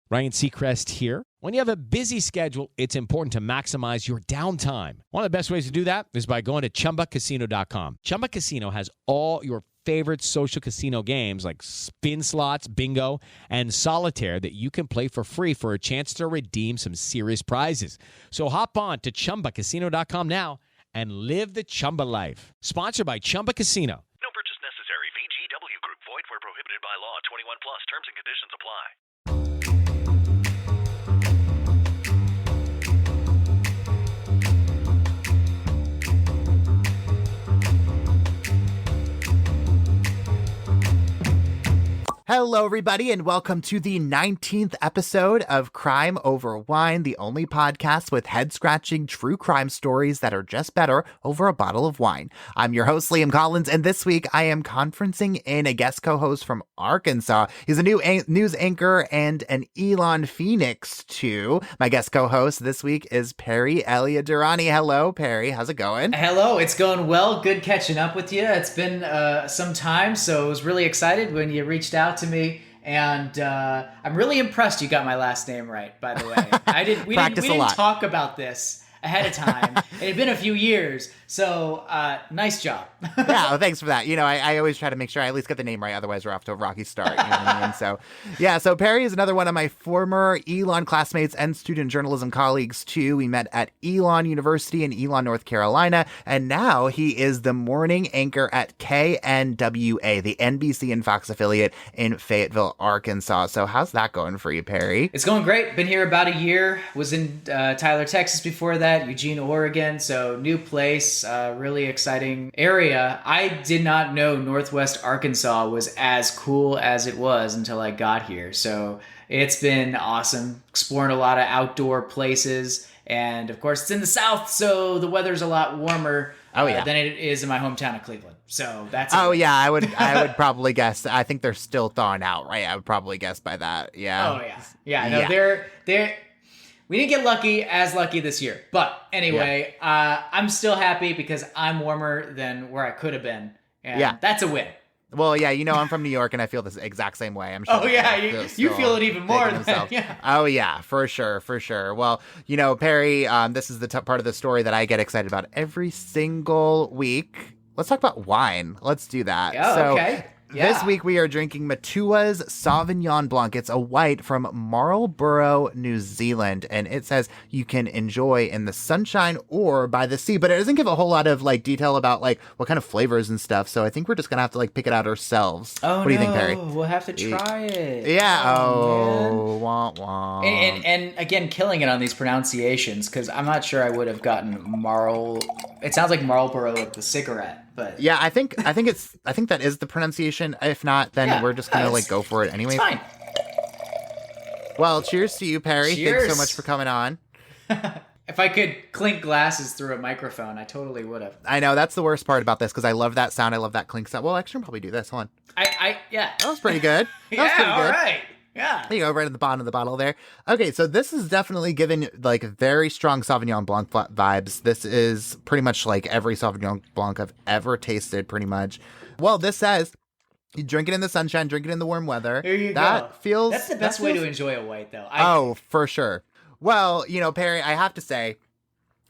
Ryan Seacrest here. When you have a busy schedule, it's important to maximize your downtime. One of the best ways to do that is by going to ChumbaCasino.com. Chumba Casino has all your favorite social casino games like spin slots, bingo, and solitaire that you can play for free for a chance to redeem some serious prizes. So hop on to ChumbaCasino.com now and live the Chumba life. Sponsored by Chumba Casino. No purchase necessary. VGW Group. Void where prohibited by law. 21 plus. Terms and conditions apply. Hello, everybody, and welcome to the 19th episode of Crime Over Wine, the only podcast with head-scratching true crime stories that are just better over a bottle of wine. I'm your host, Liam Collins, and this week I am conferencing in a guest co-host from Arkansas. He's a new news anchor and an Elon Phoenix, too. My guest co-host this week is Perry Eliadurani. Hello, Perry. How's it going? Hello. It's going well. Good catching up with you. It's been some time, so I was really excited when you reached out to me, and I'm really impressed you got my last name right, by the way. We didn't talk about this ahead of time. It had been a few years, so nice job. Yeah, well, thanks for that. You know, I always try to make sure I at least get the name right, otherwise we're off to a rocky start. You know what I mean? So, yeah, so Perry is another one of my former Elon classmates and student journalism colleagues, too. We met at Elon University in Elon, North Carolina, and now he is the morning anchor at KNWA, the NBC and Fox affiliate in Fayetteville, Arkansas. So how's that going for you, Perry? It's going great. Been here about a year. Was in Tyler, Texas before that, Eugene, Oregon. So new place, really exciting area. I did not know Northwest Arkansas was as cool as it was until I got here. So it's been awesome, exploring a lot of outdoor places. And of course, it's in the South, so the weather's a lot warmer than it is in my hometown of Cleveland. So that's I would probably guess. I think they're still thawing out, right? I would probably guess by that. Yeah. Oh yeah. No, they're we didn't get as lucky this year. But anyway, I'm still happy because I'm warmer than where I could have been. And that's a win. Well, yeah, you know, I'm from New York and I feel the exact same way. I'm sure. Oh, yeah, you feel it even more. Oh, yeah, for sure. Well, you know, Perry, this is the part of the story that I get excited about every single week. Let's talk about wine. Let's do that. Oh, okay. Yeah. This week we are drinking Matua's Sauvignon Blanc. It's a white from Marlborough, New Zealand, and it says you can enjoy in the sunshine or by the sea, but it doesn't give a whole lot of like detail about like what kind of flavors and stuff. So I think we're just gonna have to like pick it out ourselves. Oh, what do you think, Perry? We'll have to try it. Yeah. Wah, wah. And again, killing it on these pronunciations because I'm not sure I would have gotten It sounds like Marlboro, like the cigarette. But yeah, I think that is the pronunciation. If not, then we're just gonna like go for it anyway. It's fine. Well, cheers to you, Perry. Cheers. Thanks so much for coming on. If I could clink glasses through a microphone, I totally would have. I know, that's the worst part about this because I love that sound. I love that clink sound. Well, actually, I'll probably do this. Hold on. Yeah. That was pretty good. All right. Yeah. There you go, right at the bottom of the bottle there. Okay, so this is definitely giving like very strong Sauvignon Blanc vibes. This is pretty much like every Sauvignon Blanc I've ever tasted, pretty much. Well, this says you drink it in the sunshine, drink it in the warm weather. There you go. That's the best way to enjoy a white, though. For sure. Well, you know, Perry, I have to say,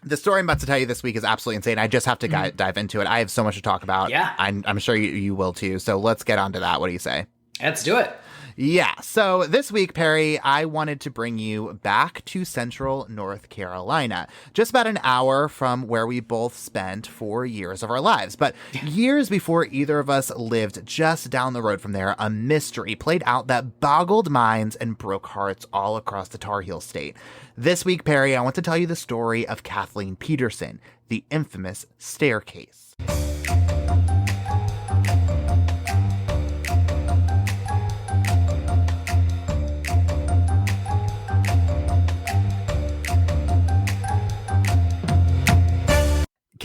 the story I'm about to tell you this week is absolutely insane. I just have to dive into it. I have so much to talk about. Yeah. I'm sure you will too. So let's get on to that. What do you say? Let's do it. Yeah, so this week, Perry, I wanted to bring you back to central North Carolina, just about an hour from where we both spent 4 years of our lives. But years before either of us lived just down the road from there, a mystery played out that boggled minds and broke hearts all across the Tar Heel state. This week, Perry, I want to tell you the story of Kathleen Peterson, the infamous staircase.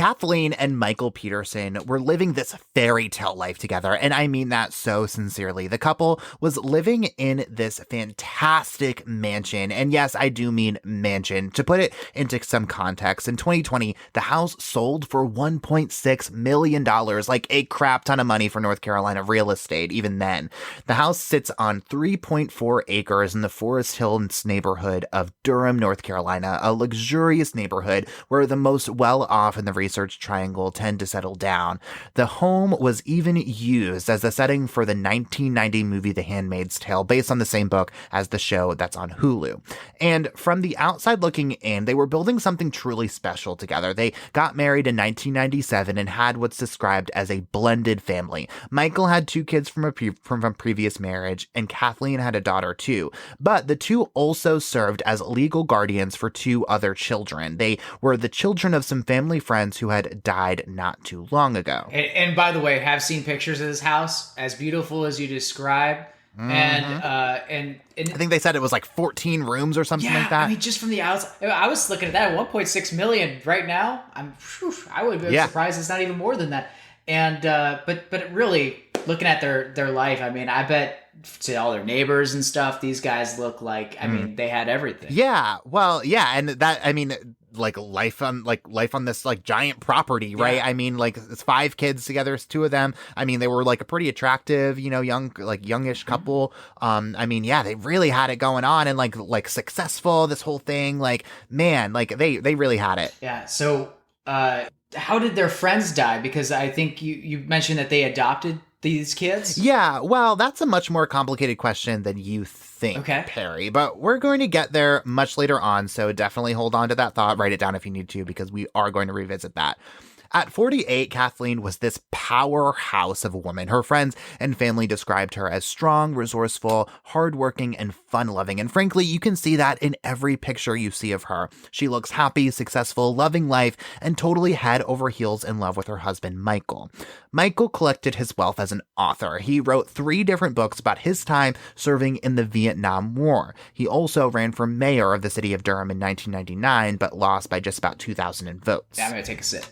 Kathleen and Michael Peterson were living this fairy tale life together, and I mean that so sincerely. The couple was living in this fantastic mansion, and yes, I do mean mansion. To put it into some context, in 2020, the house sold for $1.6 million, like a crap ton of money for North Carolina real estate, even then. The house sits on 3.4 acres in the Forest Hills neighborhood of Durham, North Carolina, a luxurious neighborhood where the most well-off in the Research Triangle tend to settle down. The home was even used as the setting for the 1990 movie The Handmaid's Tale, based on the same book as the show that's on Hulu. And from the outside looking in, they were building something truly special together. They got married in 1997 and had what's described as a blended family. Michael had 2 kids from a previous marriage, and Kathleen had a daughter too. But the two also served as legal guardians for 2 other children. They were the children of some family friends who had died not too long ago. And by the way, have seen pictures of this house, as beautiful as you describe. And I think they said it was like 14 rooms or something like that. I mean, just from the outside, I was looking at that 1.6 million right now. I would be surprised it's not even more than that. And but really looking at their life, I mean, I bet to all their neighbors and stuff, these guys look like, I mean, they had everything. Yeah, well, yeah, and that, I mean, like life on this like giant property, right? Yeah. I mean, like it's 5 kids together, it's 2 of them. I mean, they were like a pretty attractive, youngish couple. I mean, yeah, they really had it going on, and like successful, this whole thing, like, man, like they really had it. Yeah. So, how did their friends die? Because I think you mentioned that they adopted these kids? Yeah, well, that's a much more complicated question than you think, okay, Perry. But we're going to get there much later on, so definitely hold on to that thought. Write it down if you need to, because we are going to revisit that. At 48, Kathleen was this powerhouse of a woman. Her friends and family described her as strong, resourceful, hardworking, and fun-loving. And frankly, you can see that in every picture you see of her. She looks happy, successful, loving life, and totally head over heels in love with her husband, Michael. Michael collected his wealth as an author. He wrote 3 different books about his time serving in the Vietnam War. He also ran for mayor of the city of Durham in 1999, but lost by just about 2,000 votes. Yeah, I'm going to take a sip.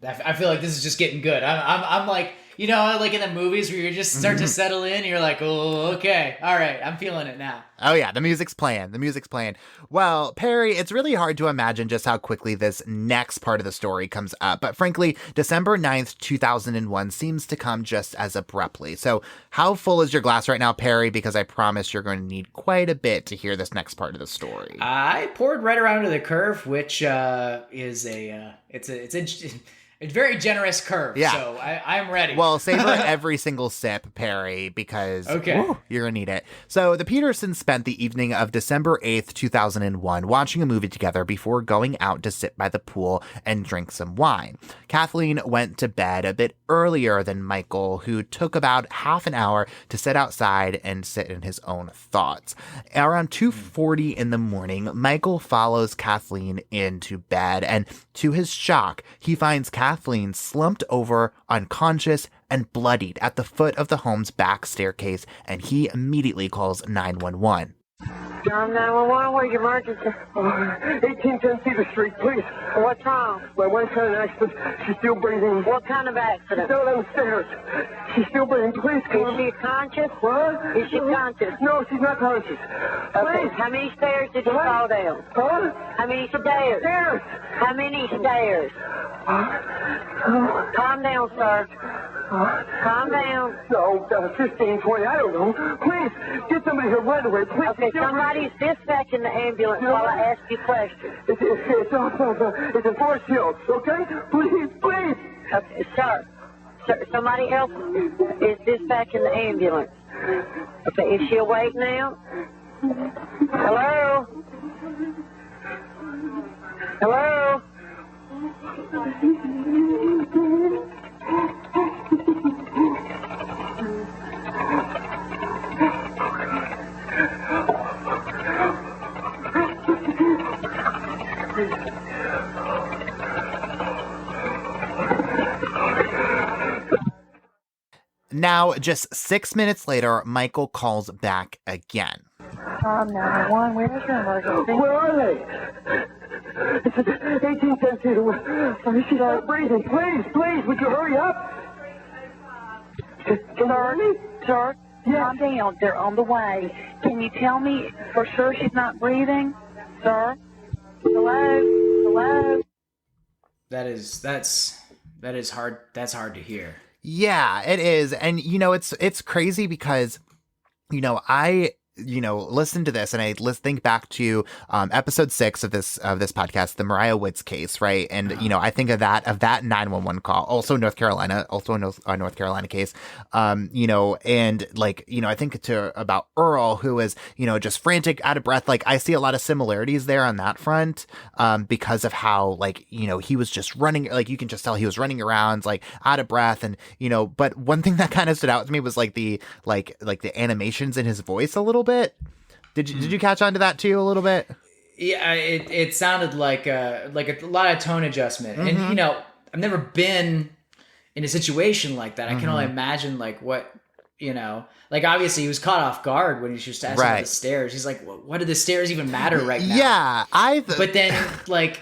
I feel like this is just getting good. I'm like, like in the movies where you just start to settle in, and you're like, oh, okay, all right, I'm feeling it now. Oh yeah, the music's playing. Well, Perry, it's really hard to imagine just how quickly this next part of the story comes up. But frankly, December 9th, 2001 seems to come just as abruptly. So how full is your glass right now, Perry? Because I promise you're going to need quite a bit to hear this next part of the story. I poured right around to the curve, which is a very generous curve, so I'm ready. Well, savor every single sip, Perry, because you're going to need it. So the Petersons spent the evening of December 8th, 2001, watching a movie together before going out to sit by the pool and drink some wine. Kathleen went to bed a bit earlier than Michael, who took about half an hour to sit outside and sit in his own thoughts. Around 2:40 in the morning, Michael follows Kathleen into bed, and to his shock, he finds Kathleen slumped over, unconscious, and bloodied at the foot of the home's back staircase, and he immediately calls 911. Durham 911, where's your emergency? 1810 Cedar Street, please. What's wrong? My wife had an accident. She's still breathing. What kind of accident? She's down on the stairs. She's still breathing. Please come. Is she conscious? What? Is she conscious? No, she's not conscious. Okay. How many stairs did you fall down? Huh? How many stairs? Stairs. How many stairs? Calm down, sir. Calm down. No, 15, 20, I don't know. Please, get somebody here right away, please. Okay, somebody's dispatching the ambulance while I ask you questions. It's in Forest Hills, okay? Please. Okay, sir, somebody else is dispatching the ambulance. Okay, is she awake now? Hello? Hello? Now, just 6 minutes later, Michael calls back again. 911, where's your emergency? Where are they? It's 1810. She's not breathing. Please, would you hurry up? Sir, calm down. They're on the way. Can you tell me for sure she's not breathing? Sir? Hello? That's hard. That's hard to hear. Yeah, it is. And, it's crazy because, I listen to this and I think back to episode 6 of this podcast, the Mariah Woods case, right? And I think of that 911 call, also North Carolina case, and I think about Earl, who was just frantic, out of breath. Like I see a lot of similarities there on that front, because of how he was just running, like you can just tell he was running around like out of breath, and but one thing that kind of stood out to me was the animations in his voice a little bit. Did you catch on to that too a little bit? Yeah, it sounded like a lot of tone adjustment. Mm-hmm. And I've never been in a situation like that. I can only imagine what obviously he was caught off guard when he was just asking about the stairs. He's like, what do the stairs even matter right now? Yeah, but then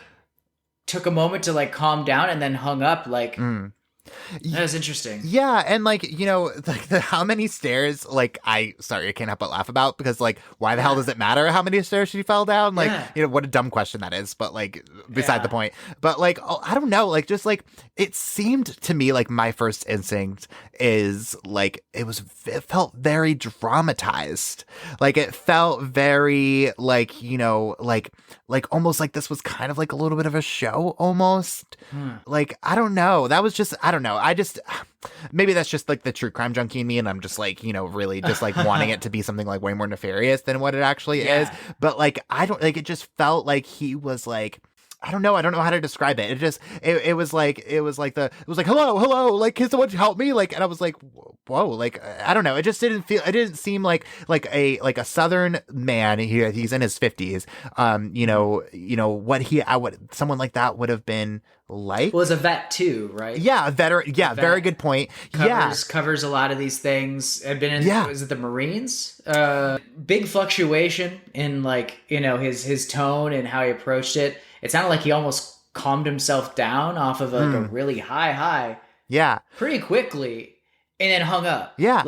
took a moment to calm down and then hung up That was interesting. Yeah, and how many stairs, I can't help but laugh about, because why the hell does it matter how many stairs she fell down? What a dumb question that is, but beside the point. But I don't know, it seemed to me my first instinct is it felt very dramatized. It felt very almost like this was kind of a little bit of a show almost. I don't know. That was just, I don't know. Maybe that's just the true crime junkie in me, and I'm just really just wanting it to be something way more nefarious than what it actually is. But I don't it just felt like he was I don't know how to describe it. It was hello, can someone help me? And I was whoa, I don't know. It just didn't seem like a Southern man. He's in his 50s. What someone like that would have been like. Well, as a vet too, right? Yeah, a veteran. Yeah, very good point. Covers a lot of these things. I've been in. Was it the Marines? Big fluctuation in his tone and how he approached it. It sounded like he almost calmed himself down off of a really high. Yeah. Pretty quickly, and then hung up. Yeah.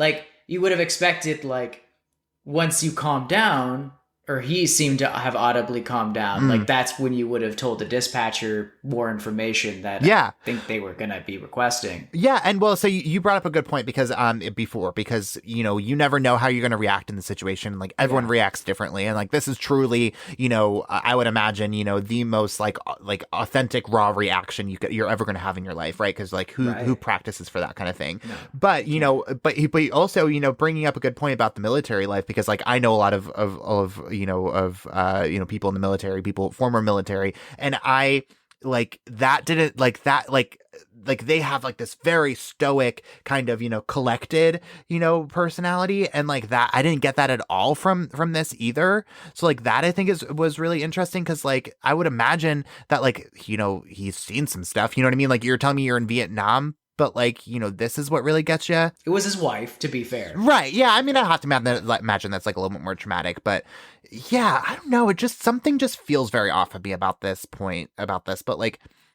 You would have expected once you calm down, or he seemed to have audibly calmed down. That's when you would have told the dispatcher more information that I think they were going to be requesting. Yeah. And well, so you brought up a good point because you never know how you're going to react in the situation. Everyone reacts differently. And this is truly, I would imagine, the most authentic, raw reaction you're ever going to have in your life. Right. Cause who practices for that kind of thing. No. But, but also, bringing up a good point about the military life, because I know a lot of people in the military, former military, and I they have this very stoic kind of collected personality, and that I didn't get that at all from this either. So that I think was really interesting, because I would imagine that he's seen some stuff, you know what I mean? You're telling me you're in Vietnam, but this is what really gets you. It was his wife, to be fair. Right. Yeah. I mean, I have to imagine that's a little bit more traumatic, but yeah, I don't know. Something just feels very off of me about this. But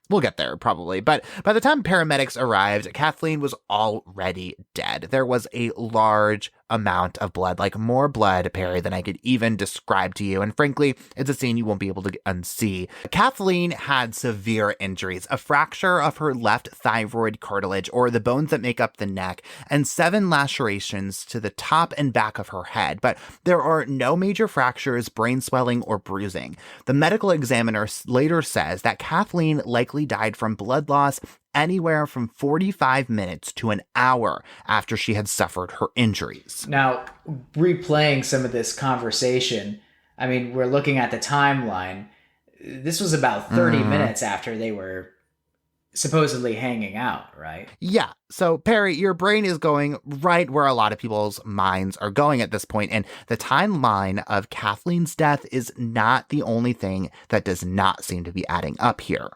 we'll get there probably. But by the time paramedics arrived, Kathleen was already dead. There was a large amount of blood, more blood, Perry, than I could even describe to you. And frankly, it's a scene you won't be able to unsee. Kathleen had severe injuries, a fracture of her left thyroid cartilage, or the bones that make up the neck, and 7 lacerations to the top and back of her head. But there are no major fractures, brain swelling, or bruising. The medical examiner later says that Kathleen likely died from blood loss anywhere from 45 minutes to an hour after she had suffered her injuries. Now, replaying some of this conversation, I mean, we're looking at the timeline. This was about 30 minutes after they were supposedly hanging out, right? Yeah. So, Perry, your brain is going right where a lot of people's minds are going at this point, and the timeline of Kathleen's death is not the only thing that does not seem to be adding up here.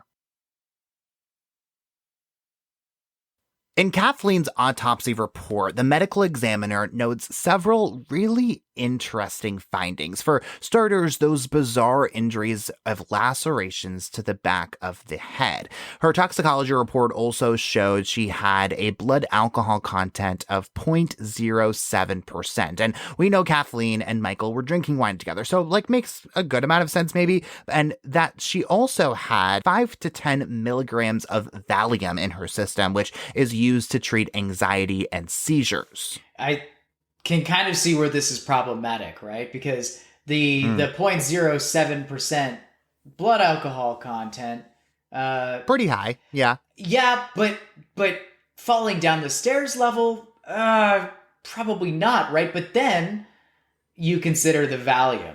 In Kathleen's autopsy report, the medical examiner notes several really interesting findings. For starters, those bizarre injuries of lacerations to the back of the head. Her toxicology report also showed she had a blood alcohol content of 0.07%. And we know Kathleen and Michael were drinking wine together, so makes a good amount of sense maybe. And that she also had 5 to 10 milligrams of Valium in her system, which is used to treat anxiety and seizures. I can kind of see where this is problematic, right? Because the 0.07% blood alcohol content, pretty high, yeah. Yeah, but falling down the stairs level, probably not, right? But then you consider the Valium.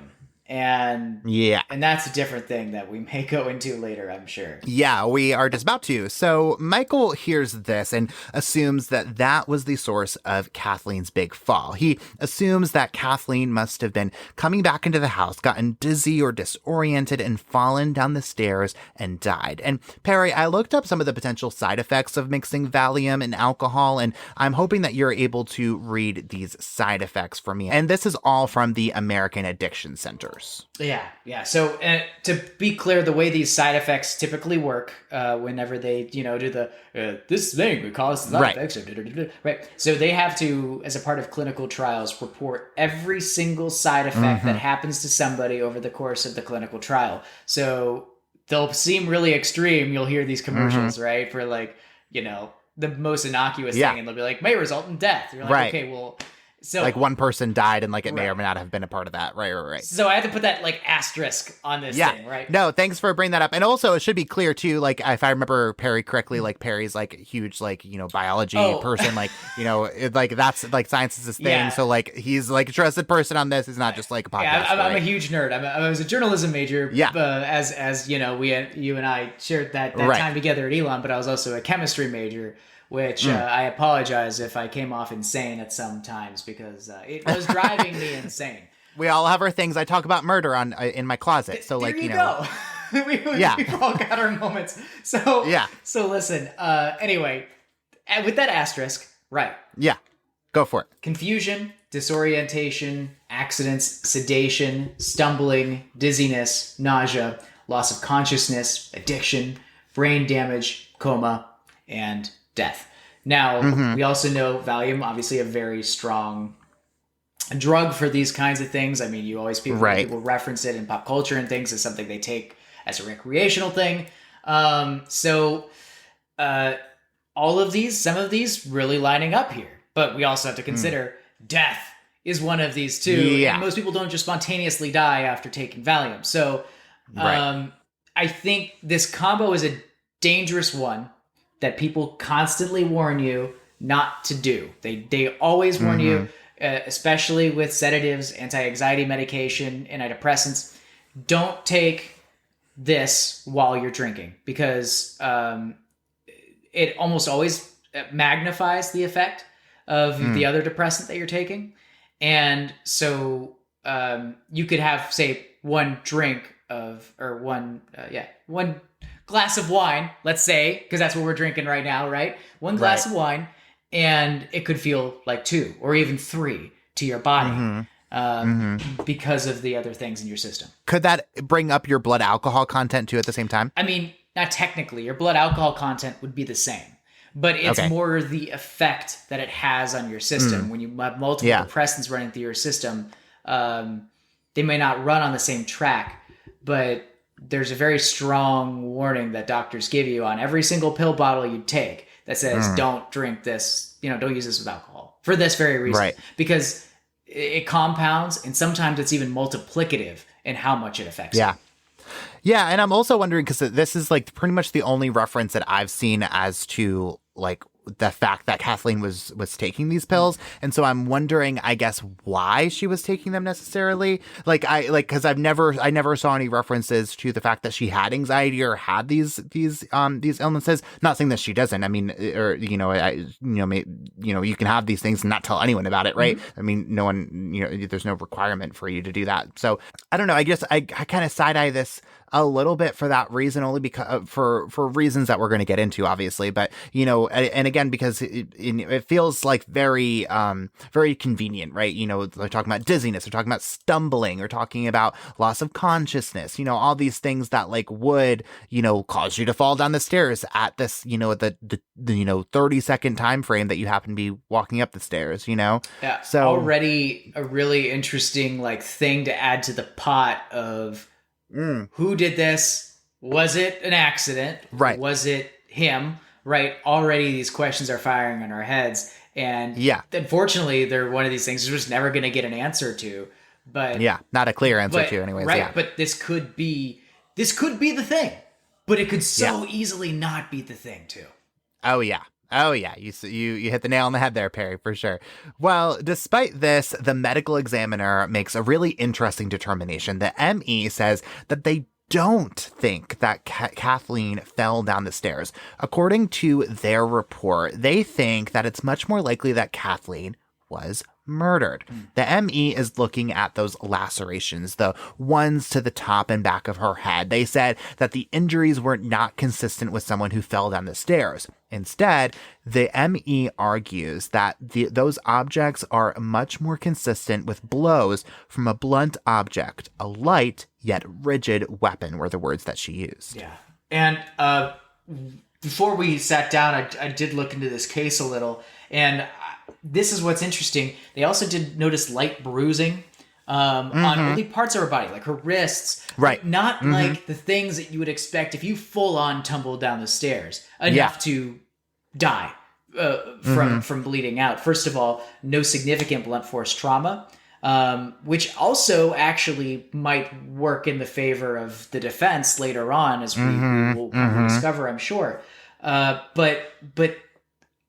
And that's a different thing that we may go into later, I'm sure. Yeah, we are just about to. So Michael hears this and assumes that that was the source of Kathleen's big fall. He assumes that Kathleen must have been coming back into the house, gotten dizzy or disoriented, and fallen down the stairs and died. And Perry, I looked up some of the potential side effects of mixing Valium and alcohol, and I'm hoping that you're able to read these side effects for me. And this is all from the American Addiction Centers. Yeah. So to be clear, the way these side effects typically work, whenever they, do the this thing would cause side effects, right? So they have to, as a part of clinical trials, report every single side effect that happens to somebody over the course of the clinical trial. So they'll seem really extreme. You'll hear these commercials, right, for the most innocuous thing, and they'll be like, may result in death. You're like, okay, well. So one person died and it may or may not have been a part of that. Right. So I had to put that asterisk on this thing, right? No, thanks for bringing that up. And also it should be clear too, if I remember Perry correctly, Perry's a huge, biology person, that's science is his thing. Yeah. So he's a trusted person on this. He's not just a podcast. Yeah, I'm a huge nerd. I was a journalism major. Yeah. As you and I shared that time together at Elon, but I was also a chemistry major. Which I apologize if I came off insane at some times because it was driving me insane. We all have our things. I talk about murder in my closet. So there you go. We've all got our moments. So So listen. Anyway, with that asterisk, right? Yeah, go for it. Confusion, disorientation, accidents, sedation, stumbling, dizziness, nausea, loss of consciousness, addiction, brain damage, coma, and death. Now, we also know Valium, obviously a very strong drug for these kinds of things. I mean, you always people reference it in pop culture and things as something they take as a recreational thing. So all of these, some of these really lining up here. But we also have to consider death is one of these too. Yeah. And most people don't just spontaneously die after taking Valium. So I think this combo is a dangerous one that people constantly warn you not to do. They always warn you, especially with sedatives, anti-anxiety medication, antidepressants. Don't take this while you're drinking because it almost always magnifies the effect of the other depressant that you're taking. And so you could have, say, one glass of wine, let's say, because that's what we're drinking right now, right? One glass of wine, and it could feel like 2 or even 3 to your body because of the other things in your system. Could that bring up your blood alcohol content too at the same time? I mean, not technically. Your blood alcohol content would be the same, but it's more the effect that it has on your system. When you have multiple depressants running through your system, they may not run on the same track, but there's a very strong warning that doctors give you on every single pill bottle you take that says, don't drink this, don't use this with alcohol for this very reason, because it compounds and sometimes it's even multiplicative in how much it affects you. Yeah. And I'm also wondering, because this is pretty much the only reference that I've seen as to the fact that Kathleen was taking these pills. And so I'm wondering, I guess, why she was taking them necessarily. Because I never saw any references to the fact that she had anxiety or had these illnesses. Not saying that she doesn't. I mean, or, you can have these things and not tell anyone about it. Right. I mean, no one, there's no requirement for you to do that. So I don't know. I guess I kind of side eye this a little bit for that reason, only because for reasons that we're going to get into, obviously. But, you know, and again, because it feels like very convenient, right? You know, they're talking about dizziness, they're talking about stumbling, they're talking about loss of consciousness, you know, all these things that like would, you know, cause you to fall down the stairs at this, you know, the 30-second time frame that you happen to be walking up the stairs, you know? Yeah. So already a really interesting like thing to add to the pot of who did this? Was it an accident? Right. Was it him? Right. Already these questions are firing in our heads. And unfortunately, they're one of these things we're just never going to get an answer to. But not a clear answer to, anyways. Right. Yeah. But this could be the thing. But it could so easily not be the thing too. Oh yeah. You hit the nail on the head there, Perry, for sure. Well, despite this, the medical examiner makes a really interesting determination. The ME says that they don't think that Kathleen fell down the stairs. According to their report, they think that it's much more likely that Kathleen was murdered. The ME is looking at those lacerations, the ones to the top and back of her head. They said that the injuries were not consistent with someone who fell down the stairs. Instead, the ME argues that those objects are much more consistent with blows from a blunt object, a light yet rigid weapon were the words that she used. Yeah. And before we sat down, I did look into this case a little, and this is what's interesting. They also did notice light bruising on only parts of her body, like her wrists. Right. Not like the things that you would expect if you full on tumbled down the stairs enough to die from bleeding out. First of all, no significant blunt force trauma, which also actually might work in the favor of the defense later on, as we will discover, I'm sure. But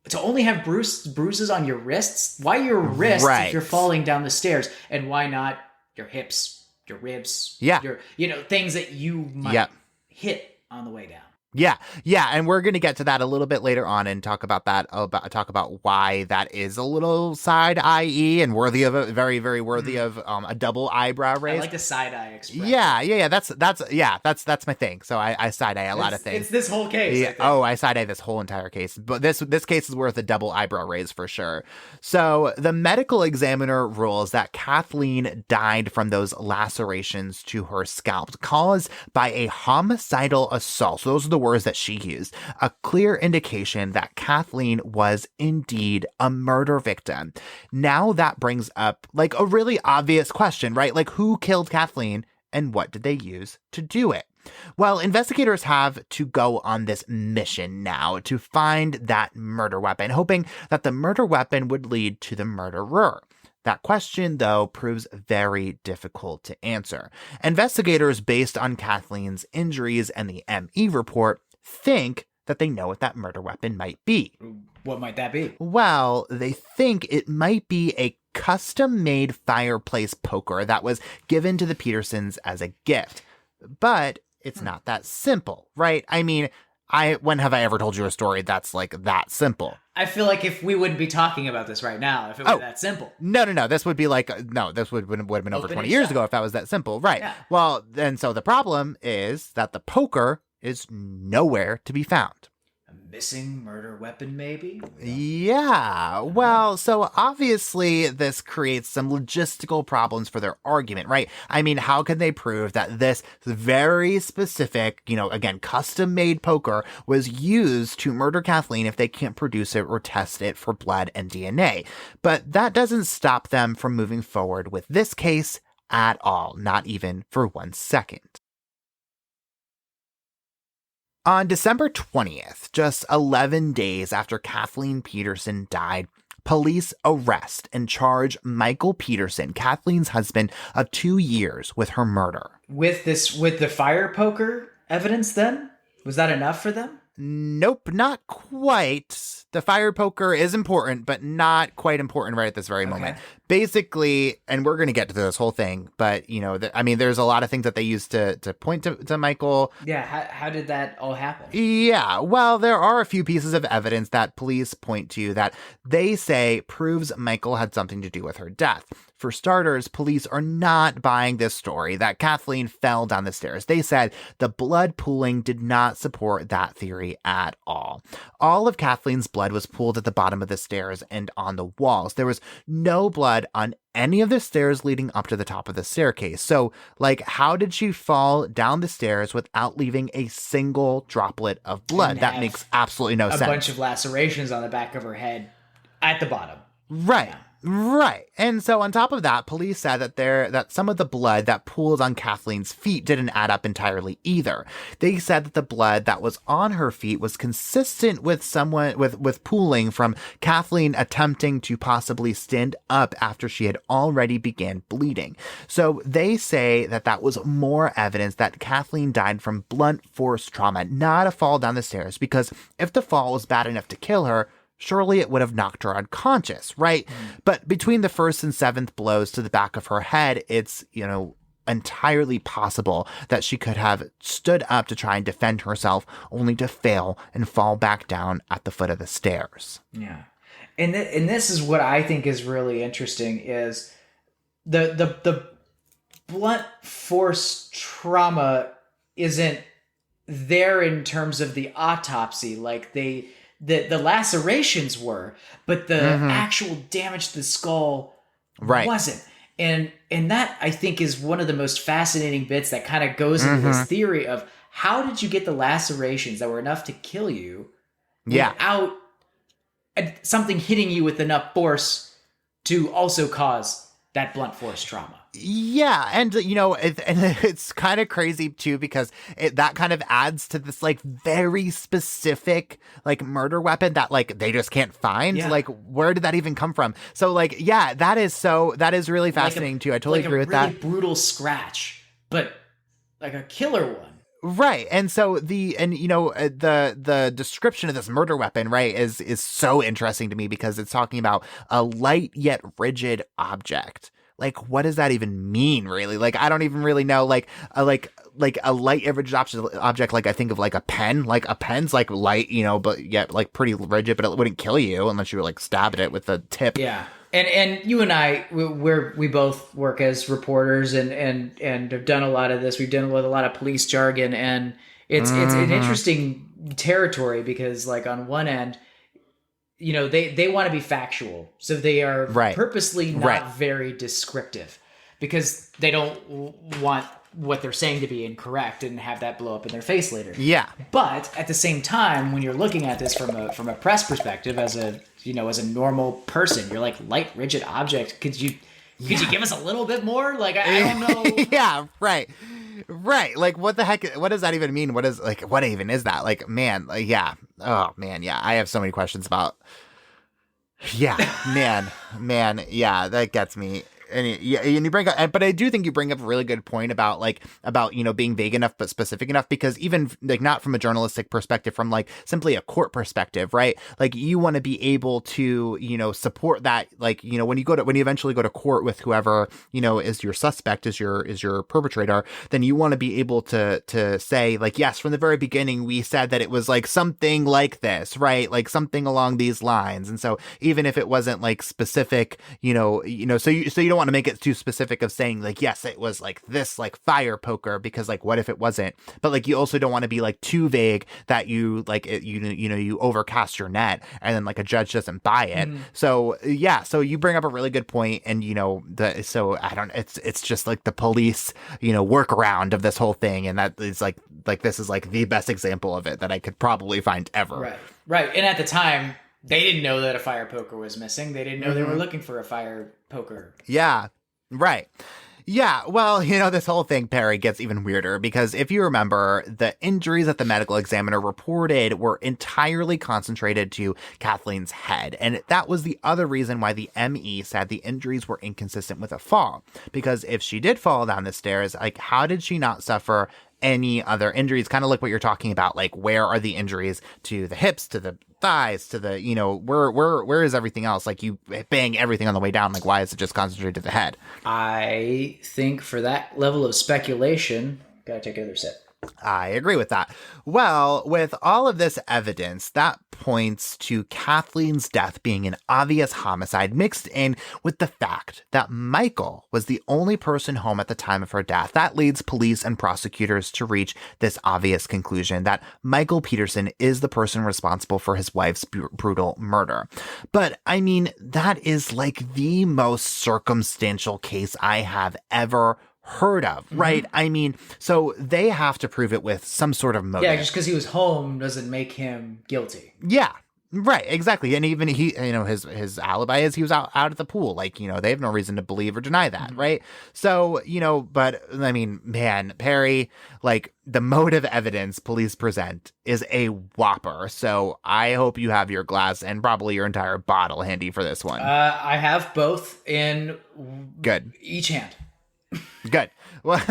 to only have bruises on your wrists, why your wrists if you're falling down the stairs, and why not your hips, your ribs, your things that you might hit on the way down. Yeah, and we're going to get to that a little bit later on and talk about why that is a little side eye and worthy of very, very worthy of a double eyebrow raise. I like the side eye expression. Yeah. That's my thing. So I side eye a lot of things. It's this whole case. Yeah. I side eye this whole entire case, but this case is worth a double eyebrow raise for sure. So the medical examiner rules that Kathleen died from those lacerations to her scalp caused by a homicidal assault. So those are the words that she used, a clear indication that Kathleen was indeed a murder victim. Now that brings up like a really obvious question, right? Like, who killed Kathleen and what did they use to do it? Well, investigators have to go on this mission now to find that murder weapon, hoping that the murder weapon would lead to the murderer. That question, though, proves very difficult to answer. Investigators, based on Kathleen's injuries and the ME report, think that they know what that murder weapon might be. What might that be? Well, they think it might be a custom-made fireplace poker that was given to the Petersons as a gift. But it's not that simple, right? I mean, when have I ever told you a story that's like that simple? I feel like if we wouldn't be talking about this right now if it were that simple. No. This would be like, this would have been over 20 years ago if that was that simple. Right. Yeah. Well, and so the problem is that the poker is nowhere to be found. A missing murder weapon, maybe? Yeah. Well, so obviously this creates some logistical problems for their argument, right? I mean, how can they prove that this very specific, again, custom-made poker was used to murder Kathleen if they can't produce it or test it for blood and DNA? But that doesn't stop them from moving forward with this case at all, not even for 1 second. On December 20th, just 11 days after Kathleen Peterson died, police arrest and charge Michael Peterson, Kathleen's husband, of 2 years with her murder. With the fire poker evidence then? Was that enough for them? Nope, not quite. The fire poker is important, but not quite important right at this very moment. Basically, and we're going to get to this whole thing, but, you know, there's a lot of things that they use to point to Michael. Yeah, how did that all happen? Yeah, well, there are a few pieces of evidence that police point to that they say proves Michael had something to do with her death. For starters, police are not buying this story that Kathleen fell down the stairs. They said the blood pooling did not support that theory at all. All of Kathleen's blood was pooled at the bottom of the stairs and on the walls. There was no blood on any of the stairs leading up to the top of the staircase. So, like, how did she fall down the stairs without leaving a single droplet of blood? That makes absolutely no sense. A bunch of lacerations on the back of her head at the bottom. Right. Yeah. Right. And so on top of that, police said that some of the blood that pooled on Kathleen's feet didn't add up entirely either. They said that the blood that was on her feet was consistent with with pooling from Kathleen attempting to possibly stand up after she had already began bleeding. So they say that was more evidence that Kathleen died from blunt force trauma, not a fall down the stairs, because if the fall was bad enough to kill her, surely it would have knocked her unconscious, right? But between the first and seventh blows to the back of her head, it's, you know, entirely possible that she could have stood up to try and defend herself, only to fail and fall back down at the foot of the stairs. Yeah. And this is what I think is really interesting is the blunt force trauma isn't there in terms of the autopsy. Like the lacerations were, but the actual damage to the skull wasn't. And that, I think, is one of the most fascinating bits that kind of goes into this theory of how did you get the lacerations that were enough to kill you without something hitting you with enough force to also cause that blunt force trauma. Yeah, and you know, it's kind of crazy too, because that kind of adds to this like very specific like murder weapon that like they just can't find. Yeah. Like, where did that even come from? So like, yeah, that is really fascinating too. I totally agree with that. Like a really brutal scratch, but like a killer one. Right. And so the description of this murder weapon, right, is so interesting to me because it's talking about a light yet rigid object. Like, what does that even mean, really? Like, I don't even really know. Like a light yet rigid object. Like, I think of like a pen. Like a pen's like light, you know, but yet like pretty rigid, but it wouldn't kill you unless you were like stabbing it with the tip. Yeah. And you and I, we both work as reporters and have done a lot of this. We've done with a lot of police jargon, and it's an interesting territory because, like, on one end, you know, they want to be factual, so they are purposely not very descriptive because they don't want what they're saying to be incorrect and have that blow up in their face later. Yeah. But at the same time, when you're looking at this from a press perspective, as a normal person, you're like, light rigid object. Could you give us a little bit more? Like, I don't know. Yeah. Right. Like, what the heck? What does that even mean? What even is that? Like, man. Yeah. Oh man. Yeah. I have so many questions about. Yeah, man. Yeah. That gets me. And you bring up, but I do think you bring up a really good point about you know, being vague enough but specific enough, because even like not from a journalistic perspective, from like simply a court perspective, right? Like, you want to be able to, you know, support that, like, you know, when you eventually go to court with whoever, you know, is your suspect, is your perpetrator, then you want to be able to say, like, yes, from the very beginning we said that it was like something like this, right? Like something along these lines. And so even if it wasn't like specific, you know, so you don't want to make it too specific of saying like, yes, it was like this, like fire poker, because like, what if it wasn't? But like, you also don't want to be like too vague that you like it, you overcast your net and then like a judge doesn't buy it. So yeah, so you bring up a really good point, and you know, it's just like the police, you know, workaround of this whole thing, and that is like this is like the best example of it that I could probably find ever. Right. And at the time, they didn't know that a fire poker was missing. They didn't know they were looking for a fire poker. Yeah, right. Yeah, well, you know, this whole thing, Perry, gets even weirder because if you remember, the injuries that the medical examiner reported were entirely concentrated to Kathleen's head. And that was the other reason why the ME said the injuries were inconsistent with a fall. Because if she did fall down the stairs, like, how did she not suffer any other injuries, kind of like what you're talking about. Like, where are the injuries to the hips, to the thighs, to the, where is everything else? Like, you bang everything on the way down. Like, why is it just concentrated to the head? I think for that level of speculation, gotta take another sip. I agree with that. Well, with all of this evidence, that points to Kathleen's death being an obvious homicide mixed in with the fact that Michael was the only person home at the time of her death. That leads police and prosecutors to reach this obvious conclusion that Michael Peterson is the person responsible for his wife's brutal murder. But I mean, that is like the most circumstantial case I have ever heard of, right? I mean, so they have to prove it with some sort of motive. Yeah, just because he was home doesn't make him guilty. Yeah, right, exactly. And even he, his alibi is he was out at the pool. Like, they have no reason to believe or deny that, right? So, but I mean, man, Perry, like, the motive evidence police present is a whopper. So I hope you have your glass and probably your entire bottle handy for this one. I have both in Good. each hand. Good. Well,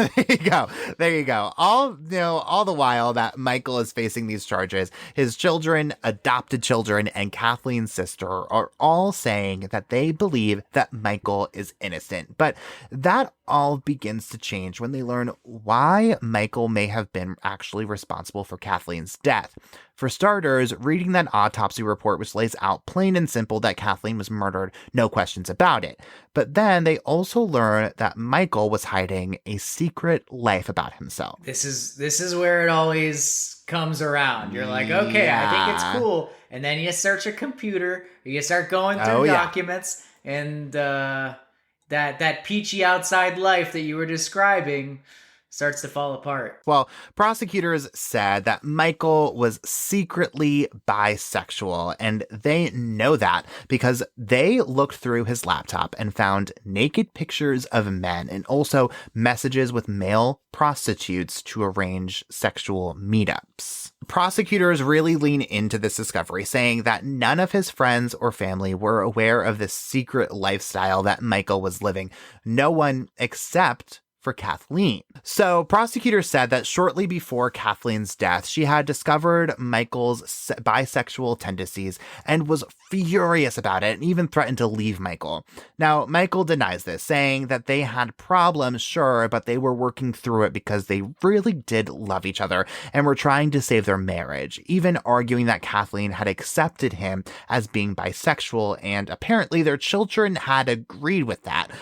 there you go. All the while that Michael is facing these charges, his children, adopted children, and Kathleen's sister are all saying that they believe that Michael is innocent. But that all begins to change when they learn why Michael may have been actually responsible for Kathleen's death. For starters, reading that autopsy report, which lays out plain and simple that Kathleen was murdered, no questions about it. But then they also learn that Michael was hiding a secret life about himself. This is where it always comes around. You're like, okay, I think it's cool. And then you search a computer, you start going through documents, and that peachy outside life that you were describing starts to fall apart. Well, prosecutors said that Michael was secretly bisexual, and they know that because they looked through his laptop and found naked pictures of men and also messages with male prostitutes to arrange sexual meetups. Prosecutors really lean into this discovery, saying that none of his friends or family were aware of this secret lifestyle that Michael was living. No one except for Kathleen. So prosecutors said that shortly before Kathleen's death, she had discovered Michael's bisexual tendencies and was furious about it and even threatened to leave Michael. Now, Michael denies this, saying that they had problems, sure, but they were working through it because they really did love each other and were trying to save their marriage, even arguing that Kathleen had accepted him as being bisexual, and apparently their children had agreed with that.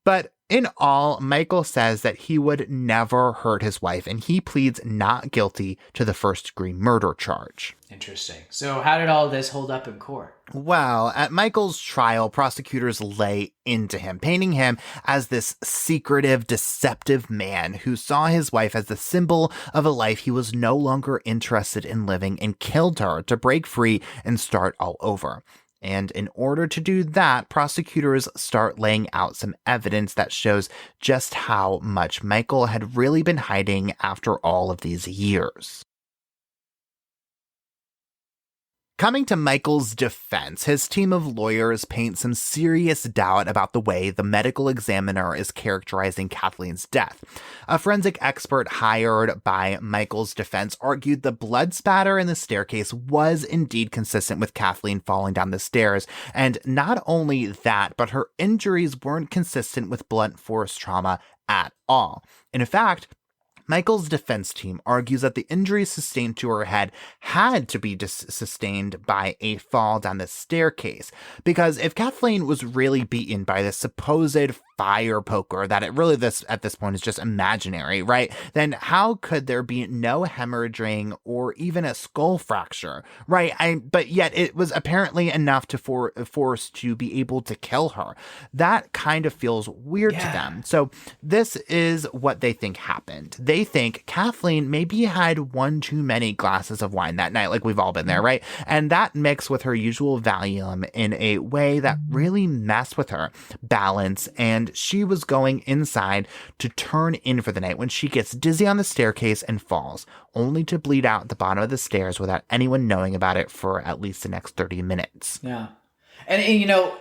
But in all, Michael says that he would never hurt his wife, and he pleads not guilty to the first-degree murder charge. Interesting. So how did all this hold up in court? Well, at Michael's trial, prosecutors lay into him, painting him as this secretive, deceptive man who saw his wife as the symbol of a life he was no longer interested in living and killed her to break free and start all over. And in order to do that, prosecutors start laying out some evidence that shows just how much Michael had really been hiding after all of these years. Coming to Michael's defense, his team of lawyers paint some serious doubt about the way the medical examiner is characterizing Kathleen's death. A forensic expert hired by Michael's defense argued the blood spatter in the staircase was indeed consistent with Kathleen falling down the stairs, and not only that, but her injuries weren't consistent with blunt force trauma at all. In fact, Michael's defense team argues that the injuries sustained to her head had to be sustained by a fall down the staircase, because if Kathleen was really beaten by this supposed fire poker that at this point is just imaginary, right? Then how could there be no hemorrhaging or even a skull fracture, right? But yet it was apparently enough to force to be able to kill her. That kind of feels weird to them. So this is what they think happened. They think Kathleen maybe had one too many glasses of wine that night, like we've all been there, right? And that mixed with her usual Valium in a way that really messed with her balance, and she was going inside to turn in for the night when she gets dizzy on the staircase and falls, only to bleed out at the bottom of the stairs without anyone knowing about it for at least the next 30 minutes. Yeah. And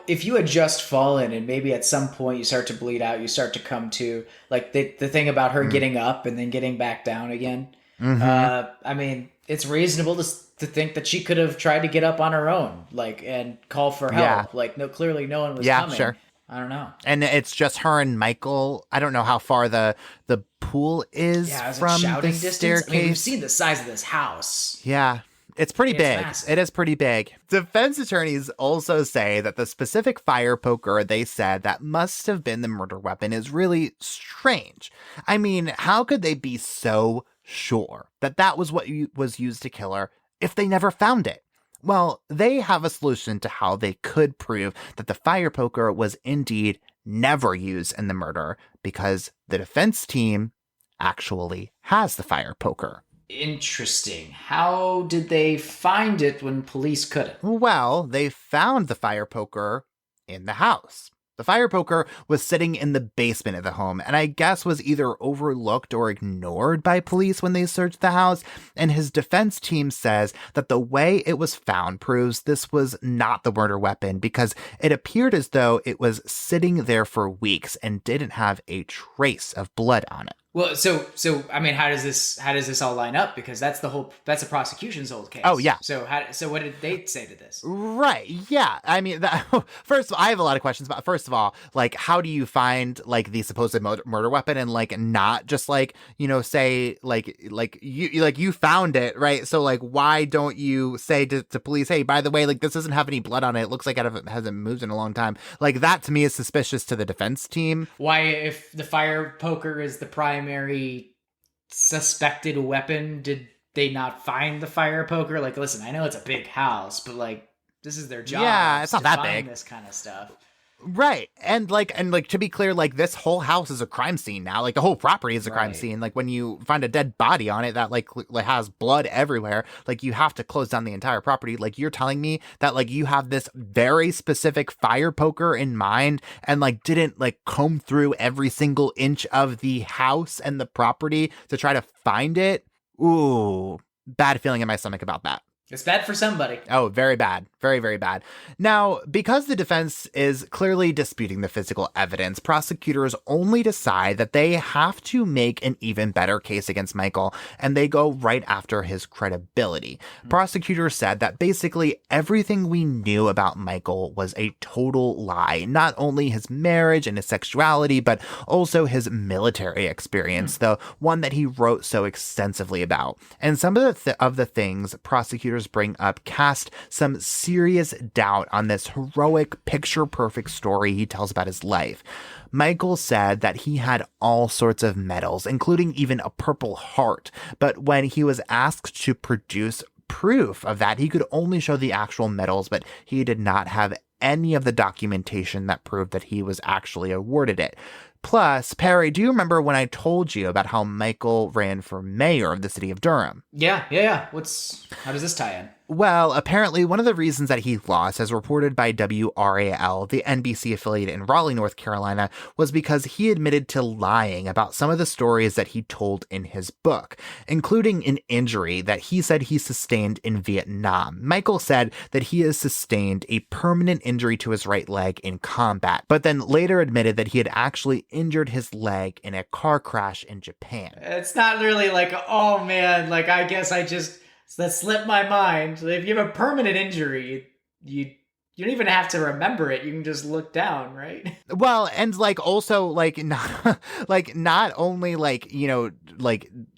if you had just fallen and maybe at some point you start to bleed out, you start to come to, like the thing about her getting up and then getting back down again. I mean, it's reasonable to think that she could have tried to get up on her own, like, and call for help. Yeah. Like, clearly no one was Yeah, coming. sure. I don't know. And it's just her and Michael. I don't know how far the pool is from shouting the distance. staircase. I mean, we've seen the size of this house. Yeah. It's pretty big. massive. It is pretty big. Defense attorneys also say that the specific fire poker they said that must have been the murder weapon is really strange. I mean, how could they be so sure that that was what was used to kill her if they never found it? Well, they have a solution to how they could prove that the fire poker was indeed never used in the murder, because the defense team actually has the fire poker. Interesting. How did they find it when police couldn't? Well, they found the fire poker in the house. The fire poker was sitting in the basement of the home, and I guess was either overlooked or ignored by police when they searched the house. And his defense team says that the way it was found proves this was not the murder weapon, because it appeared as though it was sitting there for weeks and didn't have a trace of blood on it. Well, so I mean, how does this all line up? Because that's the prosecution's old case. Oh, yeah. So what did they say to this? Right. Yeah. I mean, first of all, I have a lot of questions about, first of all, like, how do you find like the supposed murder weapon and like not just like, say like you found it, right? So like, why don't you say to police, hey, by the way, like this doesn't have any blood on it. It looks like it hasn't moved in a long time. Like that to me is suspicious to the defense team. Why, if the fire poker is the primary suspected weapon, did they not find the fire poker? Like, listen, I know it's a big house, but like this is their job. Yeah, it's not to that find big. This kind of stuff. Right. And to be clear, like this whole house is a crime scene now. Like the whole property is a crime Right. scene. Like when you find a dead body on it that like has blood everywhere, like you have to close down the entire property. Like you're telling me that like you have this very specific fire poker in mind and like didn't like comb through every single inch of the house and the property to try to find it. Ooh, bad feeling in my stomach about that. It's bad for somebody. Oh, very bad. Very, very bad. Now, because the defense is clearly disputing the physical evidence, prosecutors only decide that they have to make an even better case against Michael, and they go right after his credibility. Prosecutors said that basically everything we knew about Michael was a total lie. Not only his marriage and his sexuality, but also his military experience, the one that he wrote so extensively about. And some of the things prosecutors bring up cast some serious doubt on this heroic, picture-perfect story he tells about his life. Michael said that he had all sorts of medals, including even a Purple Heart, but when he was asked to produce proof of that, he could only show the actual medals, but he did not have any of the documentation that proved that he was actually awarded it. Plus, Perry, do you remember when I told you about how Michael ran for mayor of the city of Durham? Yeah. How does this tie in? Well, apparently one of the reasons that he lost, as reported by WRAL, the NBC affiliate in Raleigh, North Carolina, was because he admitted to lying about some of the stories that he told in his book, including an injury that he said he sustained in Vietnam. Michael said that he has sustained a permanent injury to his right leg in combat, but then later admitted that he had actually injured his leg in a car crash in Japan. It's not really like, oh man, like I guess that slipped my mind. If you have a permanent injury, you don't even have to remember it. You can just look down, right? Well, and like also like not only like,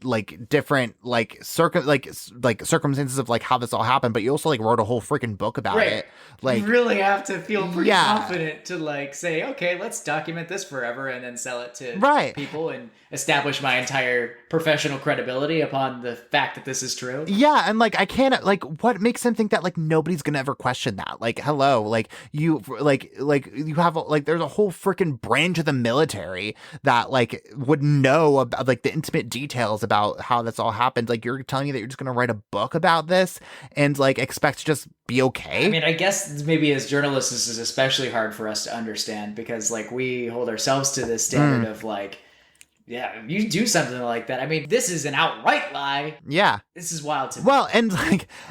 like different like circumstances of like how this all happened, but you also like wrote a whole freaking book about Right. it. Like you really have to feel pretty Yeah. confident to like say, okay, let's document this forever and then sell it to Right. people and establish my entire professional credibility upon the fact that this is true. Yeah, and like I can't like what makes him think that like nobody's gonna ever question that? Like, hello, like you you have like there's a whole freaking branch of the military that like would know about like the intimate details about how this all happened. Like you're telling me that you're just gonna write a book about this and like expect to just be okay? I mean, I guess maybe as journalists this is especially hard for us to understand because like we hold ourselves to this standard of like Yeah, if you do something like that. I mean, this is an outright lie. Yeah. This is wild to me. Well, and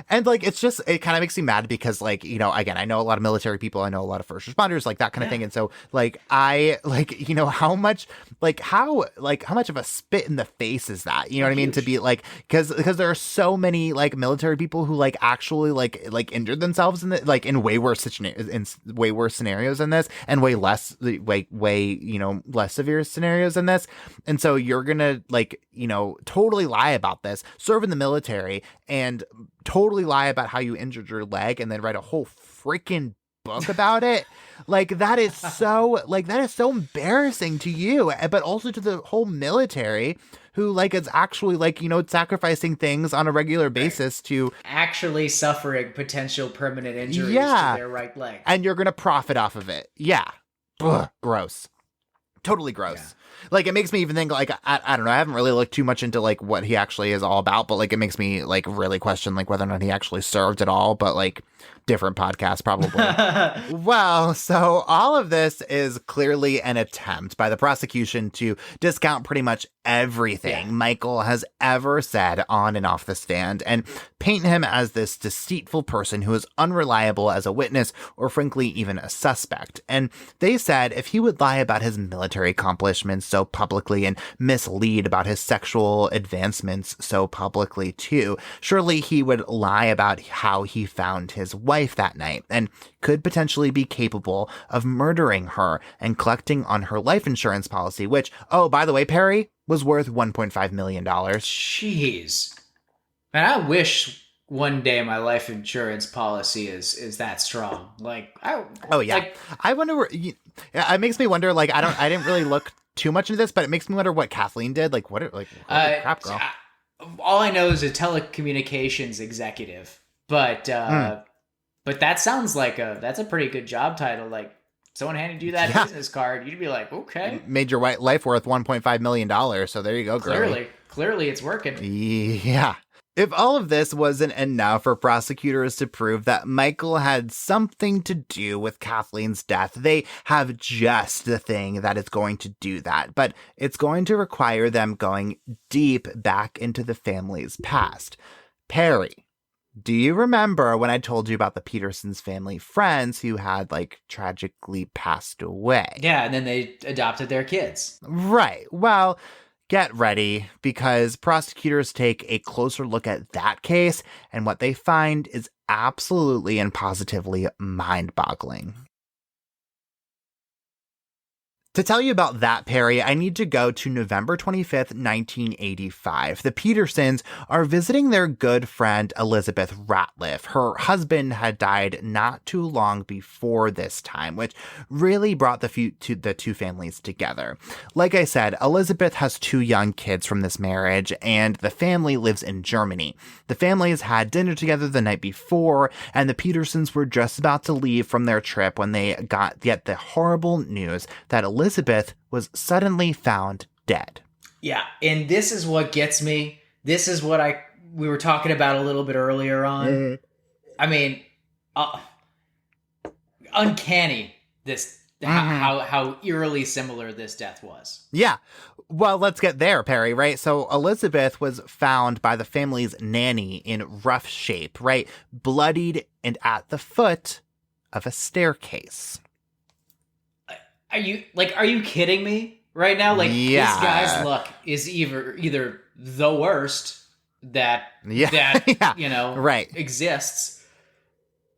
it's just, it kind of makes me mad because, like, you know, again, I know a lot of military people, I know a lot of first responders, like that kind of thing. And so, like, you know, how much of a spit in the face is that? You know what I mean? To be like, because there are so many like military people who like actually like injured themselves in in way worse scenarios than this, and way less severe scenarios than this. And so you're gonna like, you know, totally lie about this, serve in the military, and totally lie about how you injured your leg, and then write a whole freaking book about it. Like that is so embarrassing to you, but also to the whole military, who like is actually like, you know, sacrificing things on a regular basis to actually suffering potential permanent injuries to their right leg. And you're gonna profit off of it. Yeah. Ugh, gross. Totally gross. Yeah. Like, it makes me even think, like, I don't know, I haven't really looked too much into, like, what he actually is all about, but, like, it makes me, like, really question, like, whether or not he actually served at all, but, like, different podcast, probably. Well, so all of this is clearly an attempt by the prosecution to discount pretty much everything Michael has ever said on and off the stand, and paint him as this deceitful person who is unreliable as a witness, or frankly, even a suspect. And they said if he would lie about his military accomplishments so publicly and mislead about his sexual advancements so publicly too, surely he would lie about how he found his wife that night, and could potentially be capable of murdering her and collecting on her life insurance policy, which, oh, by the way, Perry, was worth $1.5 million. Jeez. Man, I wish one day my life insurance policy is that strong. Like, I wonder where, it makes me wonder, like, I didn't really look too much into this, but it makes me wonder what Kathleen did. Like, holy crap, girl. All I know is a telecommunications executive, but that sounds like that's a pretty good job title. Like, someone handed you that business card, you'd be like, okay. Made your life worth $1.5 million. So there you go, girl. Clearly it's working. Yeah. If all of this wasn't enough for prosecutors to prove that Michael had something to do with Kathleen's death, they have just the thing that is going to do that. But it's going to require them going deep back into the family's past. Perry, do you remember when I told you about the Petersons' family friends who had, like, tragically passed away? Yeah, and then they adopted their kids. Right. Well, get ready, because prosecutors take a closer look at that case, and what they find is absolutely and positively mind-boggling. To tell you about that, Perry, I need to go to November 25th, 1985. The Petersons are visiting their good friend Elizabeth Ratliff. Her husband had died not too long before this time, which really brought the two families together. Like I said, Elizabeth has 2 young kids from this marriage, and the family lives in Germany. The families had dinner together the night before, and the Petersons were just about to leave from their trip when they got the horrible news that Elizabeth was suddenly found dead. Yeah, and this is what gets me. This is what we were talking about a little bit earlier on. I mean, uncanny this how eerily similar this death was. Yeah. Well, let's get there, Perry, right? So Elizabeth was found by the family's nanny in rough shape, right? Bloodied and at the foot of a staircase. Are you kidding me right now? Like, this guy's luck is either the worst that exists.